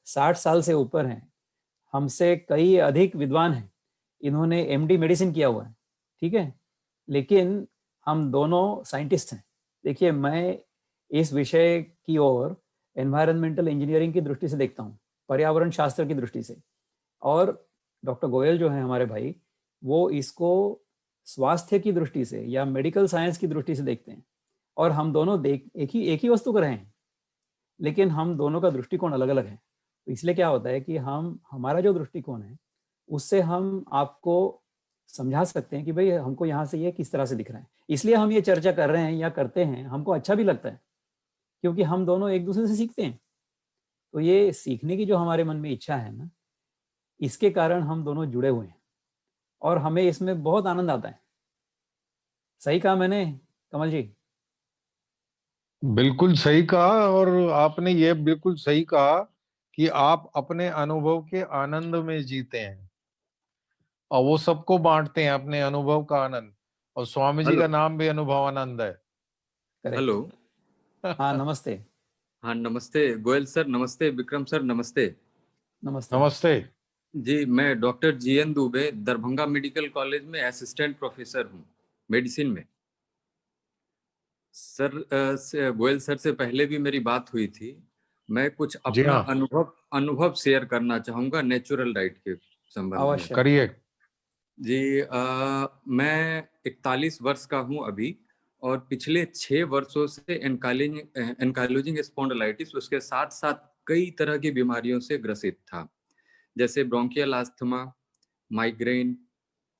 60 साल से ऊपर हैं, हमसे कई अधिक विद्वान हैं, इन्होंने एमडी मेडिसिन किया हुआ है, ठीक है, लेकिन हम दोनों साइंटिस्ट हैं। देखिए मैं इस विषय की ओर एनवायरमेंटल इंजीनियरिंग की दृष्टि से देखता हूँ, पर्यावरण शास्त्र की दृष्टि से, और डॉक्टर गोयल जो है हमारे भाई, वो इसको स्वास्थ्य की दृष्टि से या मेडिकल साइंस की दृष्टि से देखते हैं। और हम दोनों एक ही वस्तु कर रहे हैं, लेकिन हम दोनों का दृष्टिकोण अलग अलग है। तो इसलिए क्या होता है कि हमारा जो दृष्टिकोण है उससे हम आपको समझा सकते हैं कि भाई हमको यहाँ से ये किस तरह से दिख रहा है। इसलिए हम ये चर्चा कर रहे हैं या करते हैं, हमको अच्छा भी लगता है, क्योंकि हम दोनों एक दूसरे से सीखते हैं। तो ये सीखने की जो हमारे मन में इच्छा है ना, इसके कारण हम दोनों जुड़े हुए हैं और हमें इसमें बहुत आनंद आता है। सही कहा मैंने कमल जी? बिल्कुल सही कहा। और आपने ये बिल्कुल सही कहा कि आप अपने अनुभव के आनंद में जीते हैं और वो सबको बांटते हैं अपने अनुभव का आनंद। और स्वामी जी हेलो। का नाम भी अनुभवानंद है। करेक्ट। हेलो। हाँ नमस्ते। हाँ नमस्ते गोयल सर, नमस्ते विक्रम सर, नमस्ते। नमस्ते। नमस्ते। जी मैं doctor GN Dubey, Darbhanga medical college में असिस्टेंट प्रोफेसर हूँ मेडिसिन में। सर गोयल सर से पहले भी मेरी बात हुई थी। मैं कुछ जी अपना हाँ, अनुभव शेयर करना चाहूंगा नेचुरल डाइट के संबंध में। अवश्य। करिए। जी मैं 41 वर्ष का हूँ अभी, और पिछले 6 वर्षों से एनकाइलोजिंग स्पॉन्डिलाइटिस, उसके साथ साथ कई तरह की बीमारियों से ग्रसित था। जैसे ब्रोंकियल अस्थमा, माइग्रेन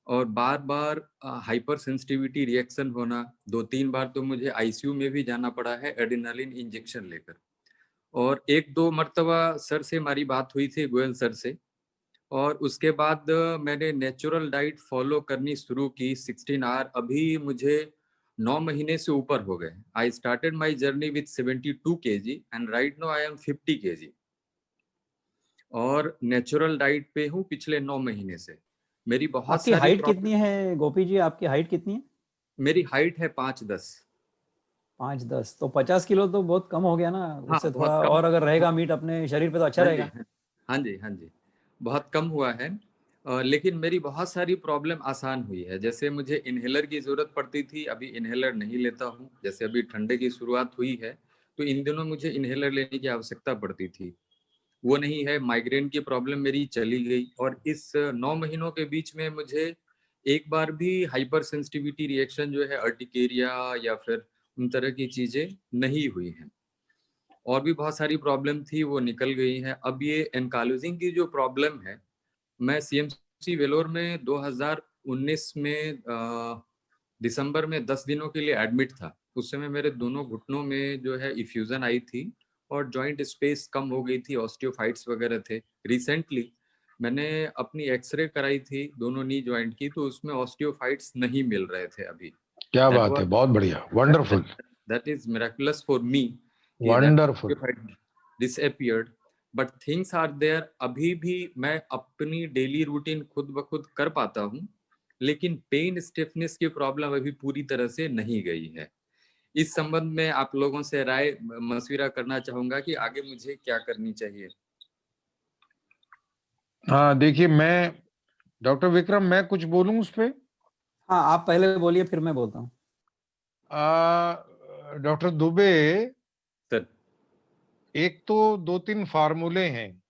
और बार बार हाइपर सेंसिटिविटी रिएक्शन होना। 2-3 बार तो मुझे आईसीयू में भी जाना पड़ा है एड्रेनालिन इंजेक्शन लेकर। और 1-2 मर्तबा सर से हमारी बात हुई थी, गोयल सर से, और उसके बाद मैंने नेचुरल डाइट फॉलो करनी शुरू की 16 आवर। अभी मुझे 9 महीने से ऊपर हो गए। I started my journey with 72 kg and right now I am 50 kg और नेचुरल डाइट पे हूँ पिछले 9 महीने से। मेरी बहुत आपकी सारी हाइट प्रॉब्लम। कितनी है गोपी जी? आपकी हाइट कितनी है? मेरी हाइट है 5'10". 5'10", तो 50 किलो तो बहुत कम हो गया ना। हाँ, उससे बहुत थोड़ा कम। और अगर रहेगा मीट अपने शरीर पे तो अच्छा हाँ जी, रहेगा। हाँ जी, हाँ जी, बहुत कम हुआ है। लेकिन मेरी बहुत सारी प्रॉब्लम आसान हुई है। जैसे मुझे इन्हेलर की जरूरत पड़ती थी, अभी इन्हेलर नहीं लेता हूँ। जैसे अभी ठंडे की शुरुआत हुई है तो इन दिनों मुझे इन्हेलर लेने की आवश्यकता पड़ती थी, वो नहीं है। माइग्रेन की प्रॉब्लम मेरी चली गई और इस 9 महीनों के बीच में मुझे एक बार भी हाइपर सेंसिटिविटी रिएक्शन जो है अर्टिकेरिया या फिर उन तरह की चीजें नहीं हुई हैं। और भी बहुत सारी प्रॉब्लम थी, वो निकल गई है। अब ये एनकालोजिंग की जो प्रॉब्लम है, मैं सीएमसी वेलोर में 2019 में दिसंबर में 10 दिनों के लिए एडमिट था। उस समय मेरे दोनों घुटनों में जो है इफ्यूजन आई थी और जॉइंट स्पेस कम हो गई थी, ऑस्टियोफाइट्स वगैरह थे। रिसेंटली मैंने अपनी एक्सरे कराई थी दोनों नी जॉइंट की, तो उसमें ऑस्टियोफाइट्स नहीं मिल रहे थे अभी। क्या बात है, बहुत बढ़िया, wonderful, That is miraculous for me कि that wonderful. osteophyte disappeared, but things are there। अभी भी मैं अपनी डेली रूटीन खुद ब खुद कर पाता हूँ, लेकिन पेन स्टिफनेस की प्रॉब्लम अभी पूरी तरह से नहीं गई है। इस संबंध में आप लोगों से राय मशविरा करना चाहूंगा कि आगे मुझे क्या करनी चाहिए। हाँ देखिए, मैं डॉक्टर विक्रम, मैं कुछ बोलूं उस पे? हाँ, आप पहले बोलिए फिर मैं बोलता हूँ। डॉक्टर दुबे, सर, एक तो 2-3 फार्मूले हैं।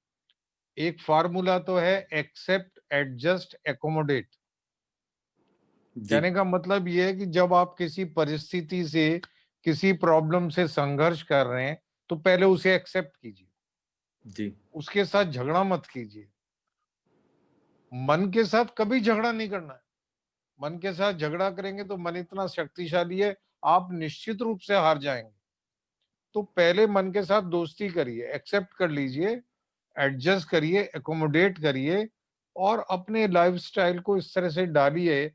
एक फार्मूला तो है एक्सेप्ट, एडजस्ट, एकोमोडेट। जी कहने का मतलब ये है कि जब आप किसी परिस्थिति से, किसी प्रॉब्लम से संघर्ष कर रहे हैं तो पहले उसे एक्सेप्ट कीजिए, जी उसके साथ झगड़ा मत कीजिए। मन के साथ कभी झगड़ा नहीं करना है। मन के साथ झगड़ा करेंगे तो मन इतना शक्तिशाली है, आप निश्चित रूप से हार जाएंगे। तो पहले मन के साथ दोस्ती करिए, एक्सेप्ट कर लीजिए, एडजस्ट करिए, एकोमोडेट करिए और अपने लाइफस्टाइल को इस तरह से डालिए।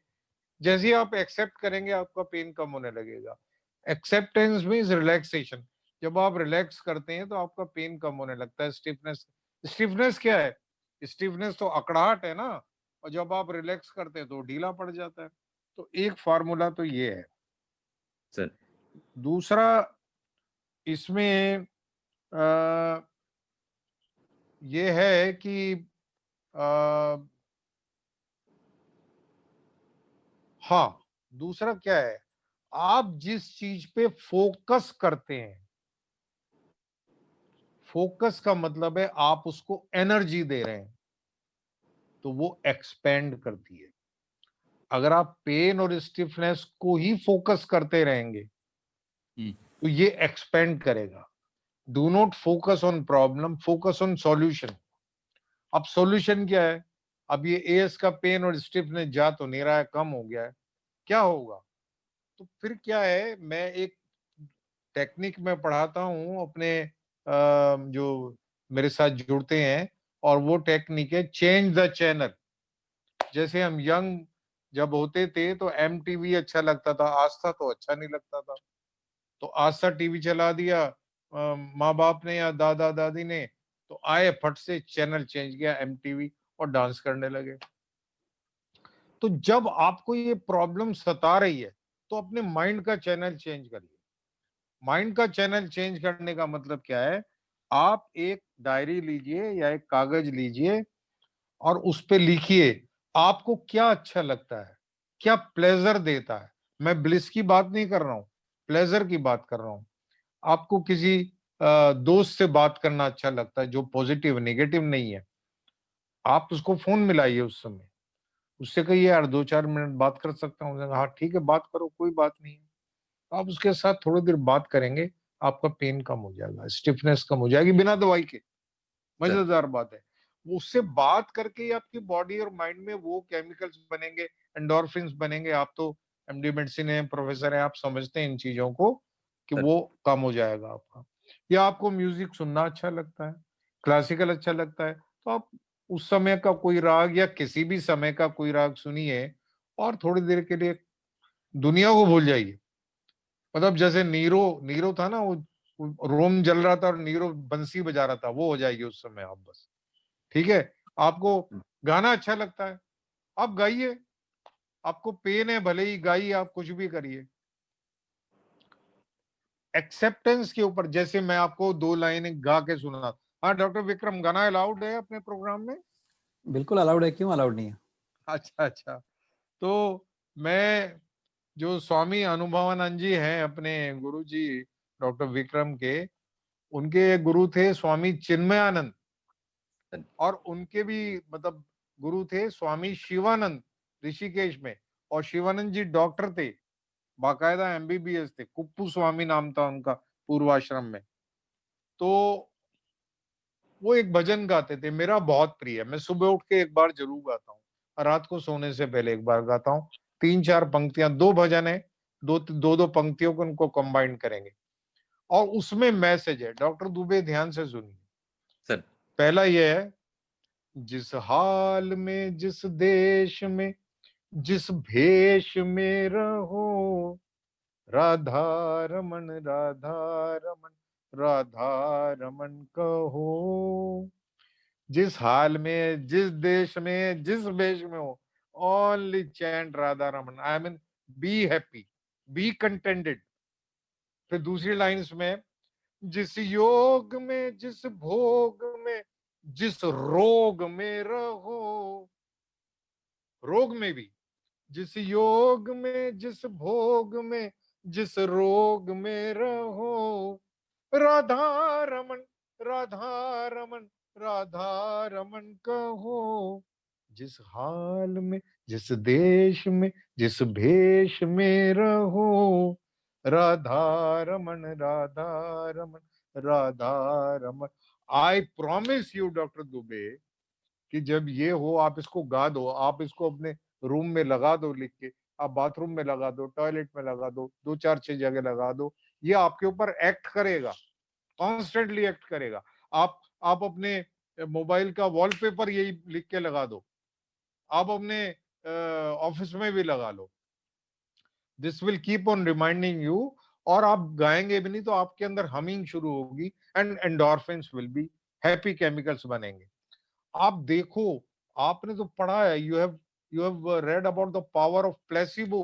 जैसे ही आप एक्सेप्ट करेंगे आपका पेन कम होने लगेगा। Acceptance means relaxation. जब आप रिलैक्स करते हैं तो आपका पेन कम होने लगता है। स्टिफनेस, स्टिफनेस क्या है? स्टिफनेस तो अकड़ाहट है ना, और जब आप रिलैक्स करते हैं तो ढीला पड़ जाता है। तो एक फार्मूला तो ये है। सर। दूसरा इसमें ये है कि हाँ, दूसरा क्या है, आप जिस चीज पे फोकस करते हैं, फोकस का मतलब है आप उसको एनर्जी दे रहे हैं, तो वो एक्सपेंड करती है। अगर आप पेन और स्टिफनेस को ही फोकस करते रहेंगे तो ये एक्सपेंड करेगा। Do not focus on problem, focus on solution. अब सॉल्यूशन क्या है? अब ये एएस का पेन और स्टिफनेस जा तो नहीं रहा है, कम हो गया है, क्या होगा? तो फिर क्या है, मैं एक टेक्निक में पढ़ाता हूँ अपने जो मेरे साथ जुड़ते हैं, और वो टेक्निक है चेंज द चैनल। जैसे हम यंग जब होते थे तो एमटीवी अच्छा लगता था, आस्था तो अच्छा नहीं लगता था, तो आस्था टीवी चला दिया माँ बाप ने या दादा दादी ने, तो आए फट से चैनल चेंज किया एमटीवी और डांस करने लगे। तो जब आपको ये प्रॉब्लम सता रही है तो अपने माइंड का चैनल चेंज करिए। माइंड का चैनल चेंज करने का मतलब क्या है? आप एक डायरी लीजिए या एक कागज लीजिए और उस पे लिखिए आपको क्या अच्छा लगता है, क्या प्लेजर देता है। मैं ब्लिस की बात नहीं कर रहा हूं, प्लेजर की बात कर रहा हूं। आपको किसी दोस्त से बात करना अच्छा लगता है जो पॉजिटिव नेगेटिव नहीं है, आप उसको फोन मिलाइए उस समय, उससे कहिए यार 2-4 मिनट बात कर सकता हूँ, हाँ ठीक है बात करो, कोई बात नहीं है। आप उसके साथ थोड़ी देर बात करेंगे, आपका पेन कम हो जाएगा, स्टिफनेस कम हो जाएगी बिना दवाई के। सर। मजेदार बात है। उससे बात करके ही आपकी बॉडी और माइंड में वो केमिकल्स बनेंगे, एंडोर्फिन्स बनेंगे। आप तो एमडी मेडिसिन है, प्रोफेसर है, आप समझते हैं इन चीजों को कि वो कम हो जाएगा आपका। या आपको म्यूजिक सुनना अच्छा लगता है, क्लासिकल अच्छा लगता है, तो आप उस समय का कोई राग या किसी भी समय का कोई राग सुनिए और थोड़ी देर के लिए दुनिया को भूल जाइए। मतलब जैसे नीरो नीरो था ना, वो रोम जल रहा था और नीरो बंसी बजा रहा था, वो हो जाएगी उस समय आप बस। ठीक है, आपको गाना अच्छा लगता है, आप गाइए। आपको पेन है, भले ही गाइए, आप कुछ भी करिए। एक्सेप्टेंस के ऊपर, जैसे मैं आपको 2 लाइनें गा के सुना। हाँ डॉक्टर विक्रम, गाना अलाउड है अपने प्रोग्राम में? बिल्कुल अलाउड है, क्यों अलाउड नहीं है? अच्छा अच्छा। तो मैं, जो स्वामी अनुभवानंद जी हैं अपने गुरु जी डॉक्टर विक्रम के, उनके गुरु थे स्वामी चिन्मयानंद, और उनके भी मतलब गुरु थे स्वामी शिवानंद ऋषिकेश में। और शिवानंद जी डॉक्टर थे, बाकायदा एमबीबीएस थे, कुप्पू स्वामी नाम था उनका पूर्वाश्रम में। तो वो एक भजन गाते थे, मेरा बहुत प्रिय है, मैं सुबह उठ के एक बार जरूर गाता हूँ, रात को सोने से पहले एक बार गाता हूँ। 3-4 पंक्तियां, 2 भजन है, दो पंक्तियों को उनको कंबाइन करेंगे और उसमें मैसेज है। डॉक्टर दुबे ध्यान से सुनिए। सर पहला ये है, जिस हाल में, जिस देश में, जिस भेष में रहो, राधा रमन, राधा रमन, राधा रमन कहो। जिस हाल में, जिस देश में, जिस भेष में हो, only chant Radha Raman. I mean be happy, be contented. फिर दूसरी लाइन में, जिस योग में, जिस भोग में, जिस रोग में रहो, रोग में भी, जिस योग में, जिस भोग में, जिस रोग में रहो, राधा रमन, राधा रमन, राधा रमन कहो। जिस हाल में, जिस देश में, जिस भेष में रहो, Radha Raman, Radha Raman, Radha Raman. I promise you doctor Dubey कि जब ये हो, आप इसको गा दो, आप इसको अपने रूम में लगा दो लिख के, आप बाथरूम में लगा दो, टॉयलेट में लगा दो, 2-4-6 जगह लगा दो, ये आपके ऊपर एक्ट करेगा, कॉन्स्टेंटली एक्ट करेगा। आप अपने मोबाइल का वॉलपेपर यही लिख के लगा दो, आप अपने ऑफिस में भी लगा लो। This will keep on reminding you. और आप गाएंगे भी नहीं तो आपके अंदर हमिंग शुरू होगी and endorphins will be, happy chemicals बनेंगे। आप देखो, आपने तो पढ़ा है, you have read about the power of placebo.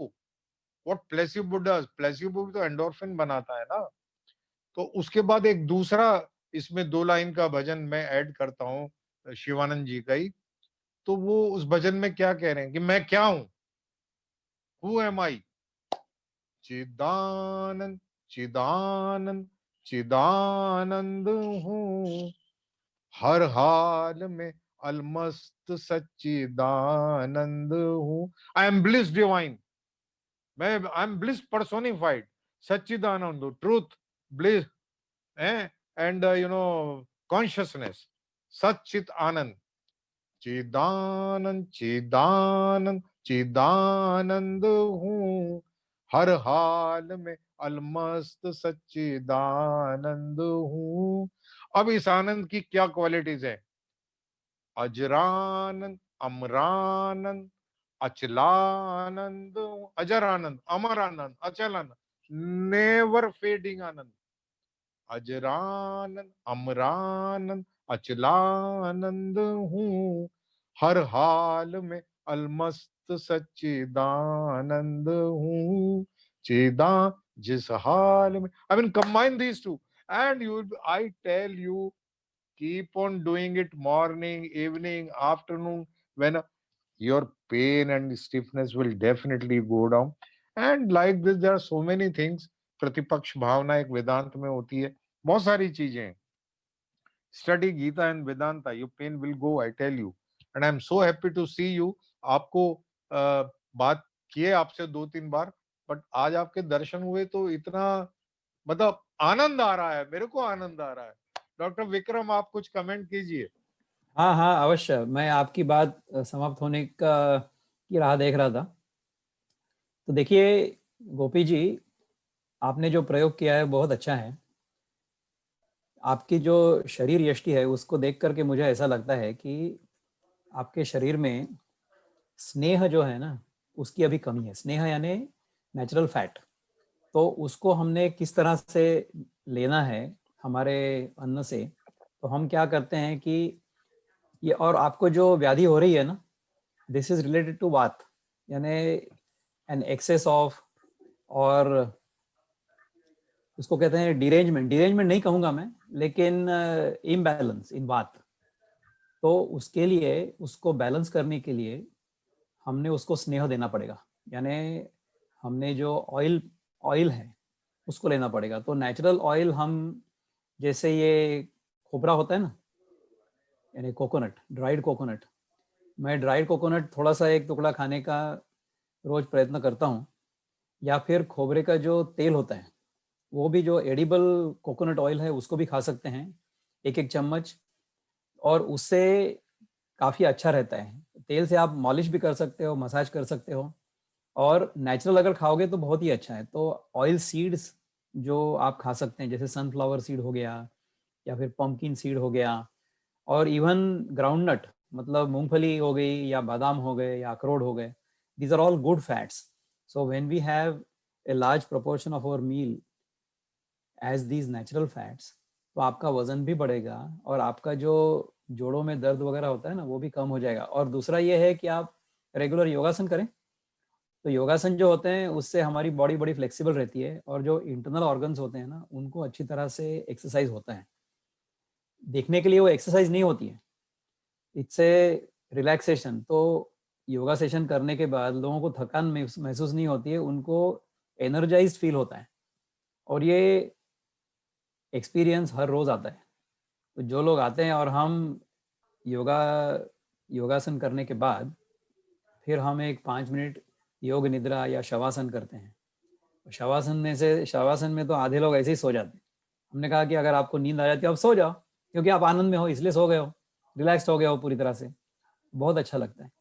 What placebo does, placebo भी तो एंडोर्फिन बनाता है ना। तो उसके बाद एक दूसरा, इसमें 2 लाइन का भजन मैं ऐड करता हूँ शिवानंद जी का ही। तो वो उस भजन में क्या कह रहे हैं कि मैं क्या हूं, हु एम आई। चिदानंद, चिदानंद, चिदानंद हूँ, हर हाल में अलमस्त सच्चिदानंद हूँ। आई एम ब्लिस डिवाइन, मैं आई एम ब्लिस पर्सोनिफाइड, सच्चिदानंद, ट्रूथ, ब्लिस एंड कॉन्शियसनेस, सच्चित आनंद। चिदानंद, चिदानंद, चिदानंद हूँ, हर हाल में अलमस्त सच्चिदानंद हूँ। अब इस आनंद की क्या क्वालिटीज है? अजरानंद, अमरानंद, अचलानंद, अजर आनंद, अमर आनंद, अचल आनंद, नेवर फेडिंग आनंद। अजरानंद, अमरानंद, अचलानंद हूँ, हर हाल में अलमस्त सच्चिदानंद हूँ। चिदा, जिस हाल में, I mean combine these two and you, I tell you, keep on doing it morning, evening, afternoon, when your pain and stiffness will definitely go down. And like this there are so many things। प्रतिपक्ष भावना एक वेदांत में होती है, बहुत सारी चीजें हैं। Study Gita and Vedanta, your pain will go, I tell you. And I am so happy to see you. आपको बात किए आपसे 2-3 बार, बट आज आपके दर्शन हुए तो इतना मतलब आनंद आ रहा है, मेरे को आनंद आ रहा है। डॉक्टर विक्रम, आप कुछ कमेंट कीजिए। हाँ हाँ अवश्य, मैं आपकी बात समाप्त होने का की राह देख रहा था। तो देखिए गोपी जी, आपने जो प्रयोग किया है बहुत अच्छा है। आपकी जो शरीर यष्टि है उसको देख करके मुझे ऐसा लगता है कि आपके शरीर में स्नेह जो है ना उसकी अभी कमी है। स्नेह यानी नेचुरल फैट। तो उसको हमने किस तरह से लेना है हमारे अन्न से, तो हम क्या करते हैं कि ये, और आपको जो व्याधि हो रही है ना, दिस इज रिलेटेड टू वात, यानी एन एक्सेस ऑफ, और उसको कहते हैं डिरेंजमेंट। डिरेंजमेंट नहीं कहूंगा मैं, लेकिन इम्बैलेंस इन वात। तो उसके लिए, उसको बैलेंस करने के लिए हमने उसको स्नेह देना पड़ेगा। यानी हमने जो ऑयल ऑयल है उसको लेना पड़ेगा। तो नेचुरल ऑयल हम, जैसे ये खोपरा होता है ना, यानी कोकोनट, ड्राइड कोकोनट, मैं ड्राइड कोकोनट थोड़ा सा एक टुकड़ा खाने का रोज प्रयत्न करता हूँ। या फिर खोबरे का जो तेल होता है, वो भी जो एडिबल कोकोनट ऑयल है उसको भी खा सकते हैं, एक एक चम्मच। और उससे काफ़ी अच्छा रहता है। तेल से आप मॉलिश भी कर सकते हो, मसाज कर सकते हो। और नेचुरल अगर खाओगे तो बहुत ही अच्छा है। तो ऑयल सीड्स जो आप खा सकते हैं, जैसे सनफ्लावर सीड हो गया, या फिर पंपकिन सीड हो गया, और इवन ग्राउंडनट, मतलब मूंगफली हो गई, या बादाम हो गए, या अखरोट हो गए, these are all good fats. So when we have a large proportion of our meal as these natural fats, तो आपका वजन भी बढ़ेगा, और आपका जो जोड़ों में दर्द वगैरह होता है ना वो भी कम हो जाएगा। और दूसरा ये है कि आप रेगुलर योगासन करें। तो योगासन जो होते हैं उससे हमारी बॉडी बड़ी फ्लेक्सिबल रहती है, और जो इंटरनल ऑर्गन्स होते हैं ना उनको अच्छी तरह से एक्सरसाइज होता है। देखने के लिए वो एक्सरसाइज नहीं होती है, इट्स ए रिलैक्सेशन। तो योगा सेशन करने के बाद लोगों को थकान महसूस नहीं होती है, उनको एनर्जाइज्ड फील होता है। और ये एक्सपीरियंस हर रोज आता है। तो जो लोग आते हैं और हम योगा योगासन करने के बाद फिर हम एक 5 मिनट योग निद्रा या शवासन करते हैं। शवासन में तो आधे लोग ऐसे ही सो जाते हैं। हमने कहा कि अगर आपको नींद आ जाती है आप सो जाओ, क्योंकि आप आनंद में हो इसलिए सो गए हो, रिलैक्स्ड हो गए हो पूरी तरह से। बहुत अच्छा लगता है।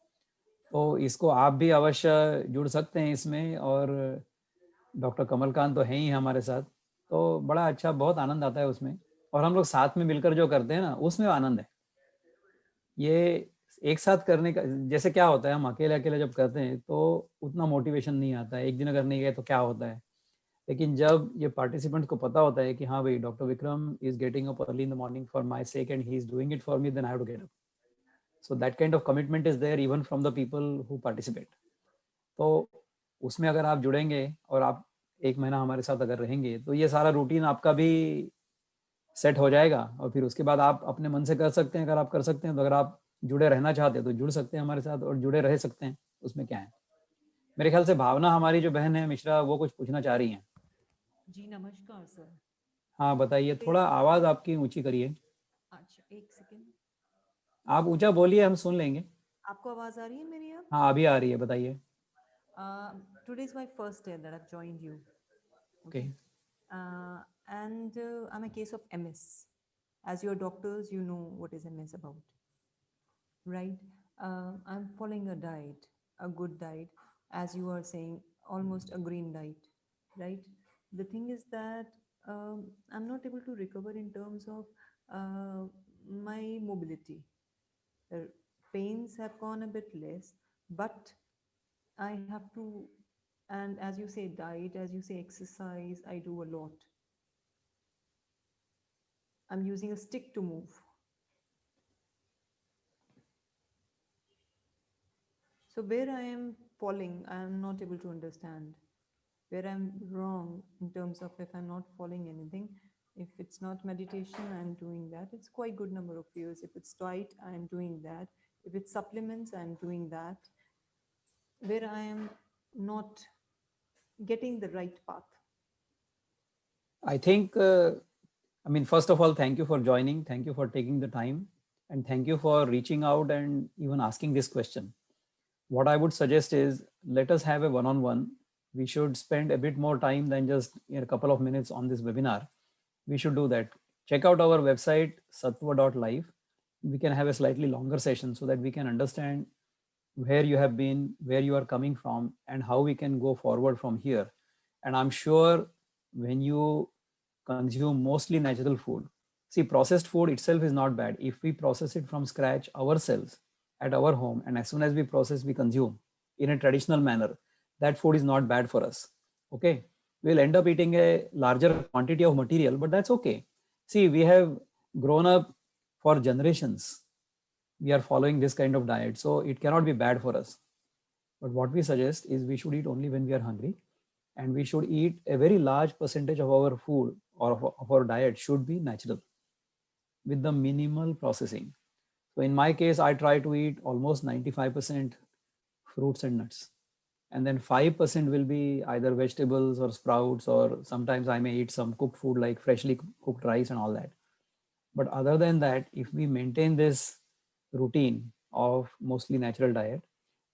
तो इसको आप भी अवश्य जुड़ सकते हैं इसमें। और डॉक्टर कमलकांत तो हैं ही हमारे साथ, तो बड़ा अच्छा, बहुत आनंद आता है उसमें। और हम लोग साथ में मिलकर जो करते हैं ना उसमें आनंद है। ये एक साथ करने का, जैसे क्या होता है हम अकेले अकेले जब करते हैं तो उतना मोटिवेशन नहीं आता है, एक दिन अगर नहीं गए तो क्या होता है। लेकिन जब ये पार्टिसिपेंट्स को पता होता है कि हाँ भाई doctor Vikram is getting up early in the morning for my sake and he is doing it for me, then I have to get up. So that kind of commitment is there even from the people who participate. तो उसमें अगर आप जुड़ेंगे और आप 1 महीना हमारे साथ अगर रहेंगे तो ये सारा रूटीन आपका भी सेट हो जाएगा। और फिर उसके बाद आप अपने मन से कर सकते हैं, अगर आप कर सकते हैं तो। अगर आप जुड़े रहना चाहते हैं तो जुड़ सकते हैं हमारे साथ, और जुड़े रह सकते हैं, उसमें क्या है। मेरे ख्याल से भावना हमारी जो बहन है मिश्रा, वो कुछ पूछना चाह रही हैं। जी नमस्कार सर। हाँ बताइए, थोड़ा आवाज़ आपकी ऊंची करिए। अच्छा एक सेकेंड, आप ऊंचा बोलिए, हम सुन लेंगे। आपको आवाज आ रही है मेरी अब? हाँ अभी आ रही है, बताइए। Today is my first day that I've joined you. Okay. And I'm a case of MS. As your doctors, you know what is MS about, right? I'm following a diet, a good diet, as you are saying, almost a green diet, right? The thing is that I'm not able to recover in terms of my mobility. The pains have gone a bit less, but I have to, and as you say, diet, as you say, exercise, I do a lot. I'm using a stick to move. So where I am falling, I am not able to understand. Where I'm wrong in terms of if I'm not following anything, if it's not meditation, I'm doing that. It's quite good number of years. If it's diet, I'm doing that. If it's supplements, I'm doing that. Where I am not getting the right path. I think, I mean, first of all, thank you for joining. Thank you for taking the time. And thank you for reaching out and even asking this question. What I would suggest is, let us have a one-on-one. We should spend a bit more time than just a couple of minutes on this webinar. We should do that. Check out our website, sattva.life. we can have a slightly longer session so that we can understand where you have been, where you are coming from, and how we can go forward from here. And I'm sure when you consume mostly natural food, see, processed food itself is not bad. If we process it from scratch ourselves at our home, and as soon as we process, we consume in a traditional manner, that food is not bad for us. Okay. We'll end up eating a larger quantity of material, but that's okay. See, we have grown up for generations. We are following this kind of diet, so it cannot be bad for us. But what we suggest is we should eat only when we are hungry, and we should eat a very large percentage of our food or of our diet should be natural with the minimal processing. So in my case, I try to eat almost 95% fruits and nuts. And then 5% will be either vegetables or sprouts, or sometimes I may eat some cooked food like freshly cooked rice and all that. But other than that, if we maintain this routine of mostly natural diet,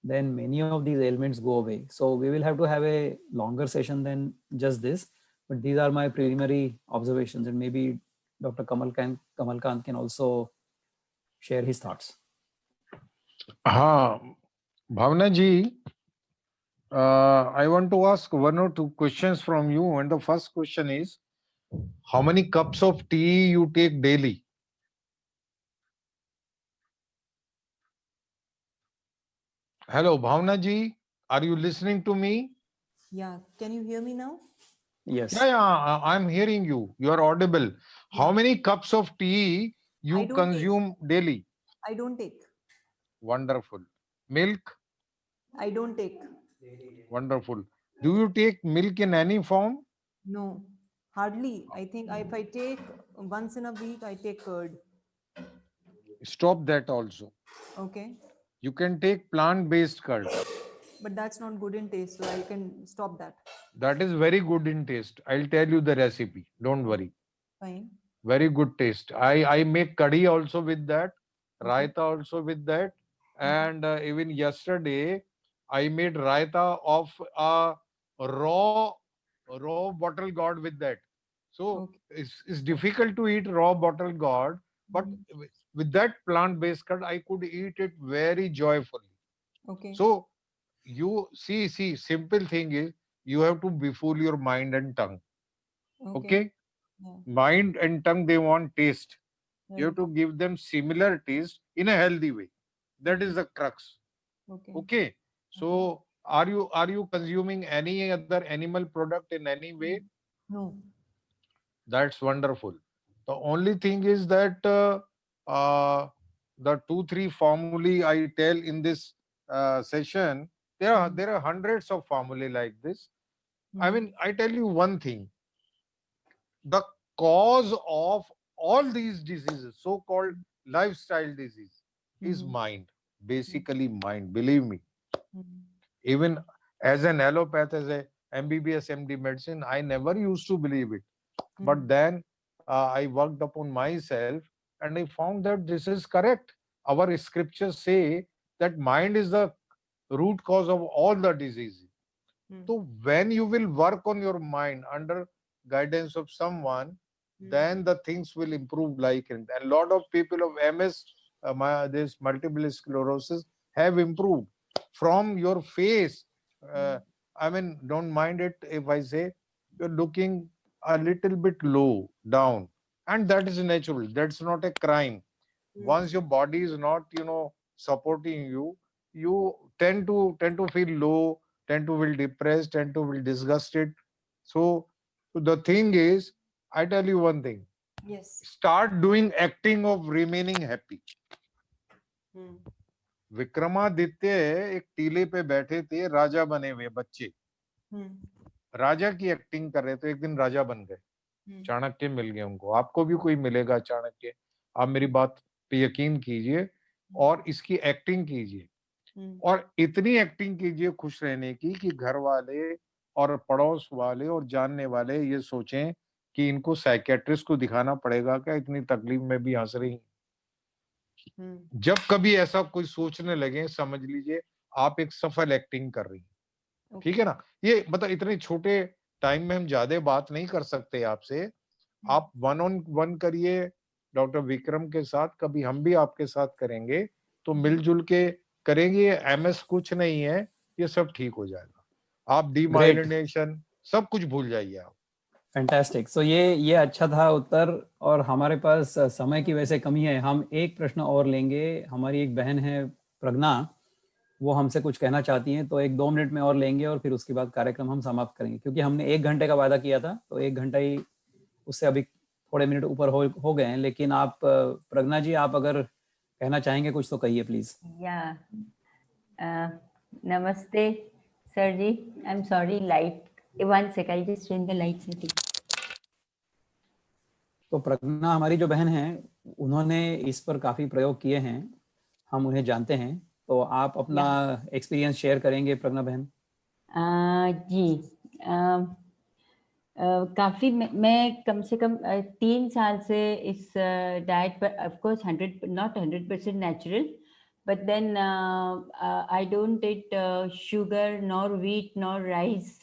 then many of these ailments go away. So we will have to have a longer session than just this, but these are my preliminary observations, and maybe Dr. Kamalkant can also share his thoughts. हाँ, भावना जी, I want to ask one or two questions from you, and the first question is, how many cups of tea you take daily? Hello, Bhavna ji, are you listening to me? Yeah, can you hear me now? Yes. Yeah, I'm hearing you. You are audible. How Yeah. many cups of tea I you don't consume daily? I don't take. Wonderful. Milk? I don't take. Wonderful. Do you take milk in any form? No, hardly. I think if I take once in a week, I take curd. Stop that also. Okay. You can take plant-based curd. But that's not good in taste, so I can stop that. That is very good in taste. I'll tell you the recipe. Don't worry. Fine. Very good taste. I make curry also with that, Okay. raita also with that, and even yesterday I made raita of a raw bottle gourd with that. So Okay. it's difficult to eat raw bottle gourd, but Mhm. with that plant-based curd, I could eat it very joyfully. Okay. So you see, simple thing is you have to befool your mind and tongue. Okay. Okay, Yeah. mind and tongue, they want taste. You have Right. to give them similar taste in a healthy way. That is the crux. Okay. Okay. So are you consuming any other animal product in any way? No. That's wonderful. The only thing is that the 2-3 formulae I tell in this session, there are hundreds of formulae like this. I mean, I tell you one thing: the cause of all these diseases, so-called lifestyle disease, is mind. Basically, mind. Believe me. Even as an allopath, as a MBBS MD medicine, I never used to believe it. But then I worked upon myself and I found that this is correct. Our scriptures say that mind is the root cause of all the diseases. So when you will work on your mind under guidance of someone, then the things will improve like it. And a lot of people of MS, this multiple sclerosis, have improved from your face. I mean, don't mind it if I say you're looking a little bit low down, and that is natural. That's not a crime. Once your body is not, supporting you, you tend to feel low, tend to feel depressed, tend to feel disgusted. So the thing is, I tell you one thing: Yes. start doing acting of remaining happy. Vikramaditya एक टीले पे बैठे थे, राजा बने हुए बच्चे, राजा की एक्टिंग कर रहे थे, एक दिन राजा बन गए। चाणक्य मिल गए उनको। आपको भी कोई मिलेगा चाणक्य, आप मेरी बात पे यकीन कीजिए और इसकी एक्टिंग कीजिए, और इतनी एक्टिंग कीजिए खुश रहने की कि घर वाले और पड़ोस वाले और जानने वाले ये सोचें कि इनको साइकियाट्रिस्ट को दिखाना पड़ेगा क्या, इतनी तकलीफ में भी हंस रही। जब कभी ऐसा कोई सोचने लगे, समझ लीजिए आप एक सफल एक्टिंग कर रही हैं। ठीक है ना? ये मतलब इतने छोटे टाइम में हम ज्यादा बात नहीं कर सकते आपसे। आप 1-on-1 करिए डॉक्टर विक्रम के साथ, कभी हम भी आपके साथ करेंगे, तो मिलजुल के करेंगे। एमएस कुछ नहीं है, ये सब ठीक हो जाएगा। आप डीमाइलिनेशन सब कुछ भूल जाइए आप। फैंटास्टिक। सो ये अच्छा था उत्तर, और हमारे पास समय की वैसे कमी है, हम एक प्रश्न और लेंगे। हमारी एक बहन है प्रज्ञा, वो हमसे कुछ कहना चाहती हैं, तो 1-2 मिनट में और लेंगे और फिर उसके बाद कार्यक्रम हम समाप्त करेंगे, क्योंकि हमने 1 घंटे का वादा किया था, तो 1 घंटा ही, उससे अभी थोड़े मिनट ऊपर हो गए हैं। लेकिन आप प्रज्ञा जी, आप अगर कहना चाहेंगे कुछ तो कहिए please. Yeah. Namaste, sir ji. I'm sorry, light. One sec, I'll just change the light setting. तो प्रज्ञा हमारी जो बहन है, उन्होंने इस पर काफी प्रयोग किए हैं, हम उन्हें जानते हैं, तो आप अपना एक्सपीरियंस शेयर करेंगे प्रज्ञा बहन? जी, काफ़ी मैं कम से कम 3 साल से इस डाइट पर, of course 100% natural, but then I don't eat sugar nor wheat nor rice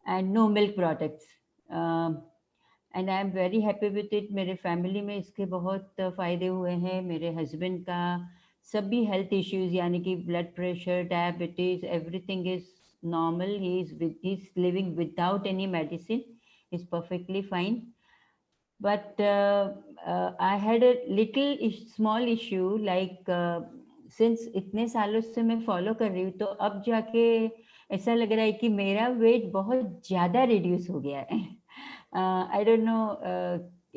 and no milk products, and I am very happy with it. मेरे फैमिली में इसके बहुत फ़ायदे हुए हैं। मेरे हस्बैंड का सभी हेल्थ इश्यूज, यानी कि blood pressure, diabetes, everything is normal. He's living without any medicine. He's perfectly fine. But I had a small issue, like since इतने सालों से मैं फॉलो कर रही हूँ, तो अब जाके ऐसा लग रहा है कि मेरा वेट बहुत ज़्यादा रिड्यूस हो गया है। आई डोंट नो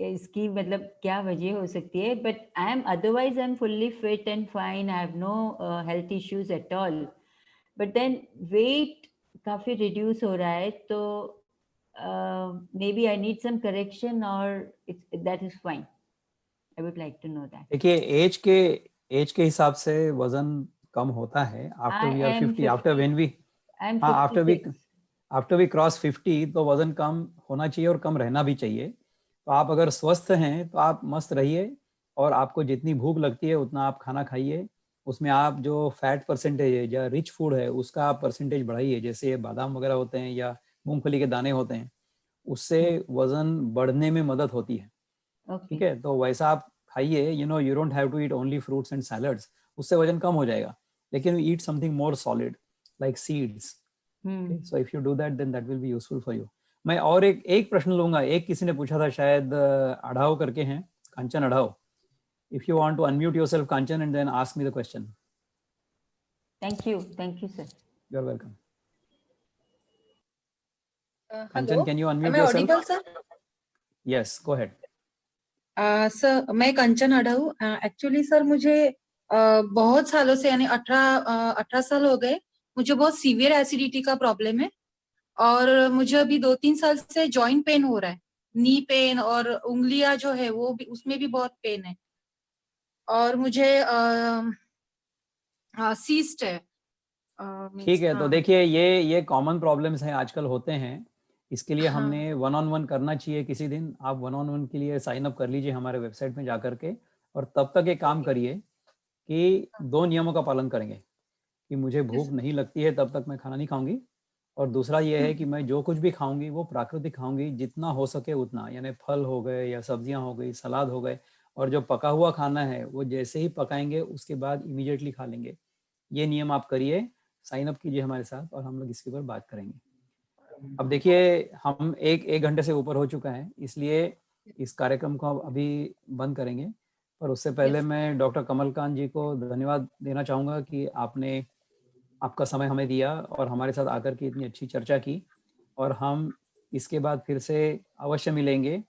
इसकी मतलब क्या वजह हो सकती है, but I am fully fit and fine, I have no health issues at all, but then weight काफ़ी रिड्यूस हो रहा है, तो maybe I need some correction, or that is fine. I would like to know that. देखिए, एज के हिसाब से वजन कम होता है after we are 50, after when we, हाँ, आफ्टर वी क्रॉस 50, तो वजन कम होना चाहिए और कम रहना भी चाहिए। तो आप अगर स्वस्थ हैं तो आप मस्त रहिए, और आपको जितनी भूख लगती है उतना आप खाना खाइए। उसमें आप जो फैट परसेंटेज है या रिच फूड है, उसका आप परसेंटेज बढ़ाइए, जैसे बादाम वगैरह होते हैं या मूंगफली के दाने होते हैं, उससे वजन बढ़ने में मदद होती है। ठीक है, तो वैसा आप खाइए। You don't have to eat only fruits and salads, उससे वजन कम हो जाएगा। लेकिन eat something more solid like seeds. So if you do that, then that will be useful for you. मैं और एक प्रश्न लूंगा। एक किसी ने पूछा था, शायद अढ़ाव करके हैं, Kanchan Adhav. If you want to unmute yourself Kanchan and then ask me the question. Thank you sir. You are welcome. Hello, Kanchan, can you unmute am I yourself? audible, sir? Yes, go ahead. Sir, मैं कंचन अढ़ऊ। एक्चुअली सर, मुझे बहुत सालों से, यानी 18 साल हो गए, मुझे बहुत सीवियर एसिडिटी का प्रॉब्लम है, और मुझे अभी 2-3 साल से जॉइंट पेन हो रहा है, नी पेन, और उंगलियां जो है वो भी, उसमें भी बहुत पेन है, और मुझे सीस्ट है। ठीक है, तो देखिए, ये कॉमन प्रॉब्लम्स हैं, आजकल होते हैं। इसके लिए हमने 1-on-1 करना चाहिए किसी दिन। आप 1-on-1 के लिए साइन अप कर लीजिए हमारे वेबसाइट में जाकर के, और तब तक एक काम करिए कि 2 नियमों का पालन करेंगे, कि मुझे भूख नहीं लगती है तब तक मैं खाना नहीं खाऊंगी, और दूसरा ये है कि मैं जो कुछ भी खाऊंगी वो प्राकृतिक खाऊंगी, जितना हो सके उतना, यानी फल हो गए या सब्जियां हो गई, सलाद हो गए, और जो पका हुआ खाना है वो जैसे ही पकाएंगे उसके बाद इमीडिएटली खा लेंगे। ये नियम आप करिए, साइन अप कीजिए हमारे साथ, और हम लोग इसके ऊपर बात करेंगे। अब देखिए, हम एक घंटे से ऊपर हो चुका है, इसलिए इस कार्यक्रम को अभी बंद करेंगे। पर उससे पहले मैं डॉक्टर कमलकांत जी को धन्यवाद देना चाहूँगा कि आपने आपका समय हमें दिया और हमारे साथ आकर के इतनी अच्छी चर्चा की, और हम इसके बाद फिर से अवश्य मिलेंगे।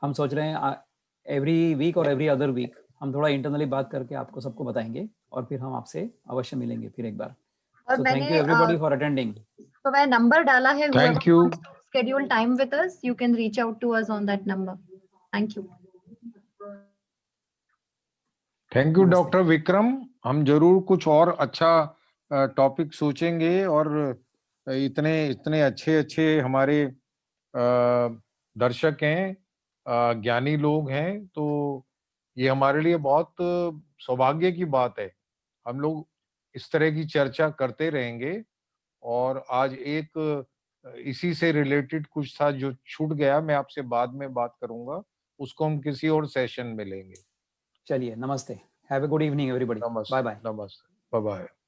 हम सोच रहे हैं एवरी वीक और एवरी अदर वीक हम थोड़ा इंटरनली बात करके आपको सबको बताएंगे, और फिर हम आपसे अवश्य मिलेंगे फिर एक बार। और So thank you everybody for attending. तो मैं नंबर डाला है, Thank you. schedule time with us, you can reach out to us on that number. Thank you. Thank you doctor Vikram. हम जरूर कुछ और अच्छा टॉपिक सोचेंगे, और इतने अच्छे हमारे दर्शक हैं, ज्ञानी लोग हैं, तो ये हमारे लिए बहुत सौभाग्य की बात है। हम लोग इस तरह की चर्चा करते रहेंगे, और आज एक इसी से रिलेटेड कुछ था जो छूट गया, मैं आपसे बाद में बात करूंगा, उसको हम किसी और सेशन में लेंगे। चलिए, नमस्ते, have a good evening everybody, नमस्ते, बाय बाय। नमस्ते, बाय बाय।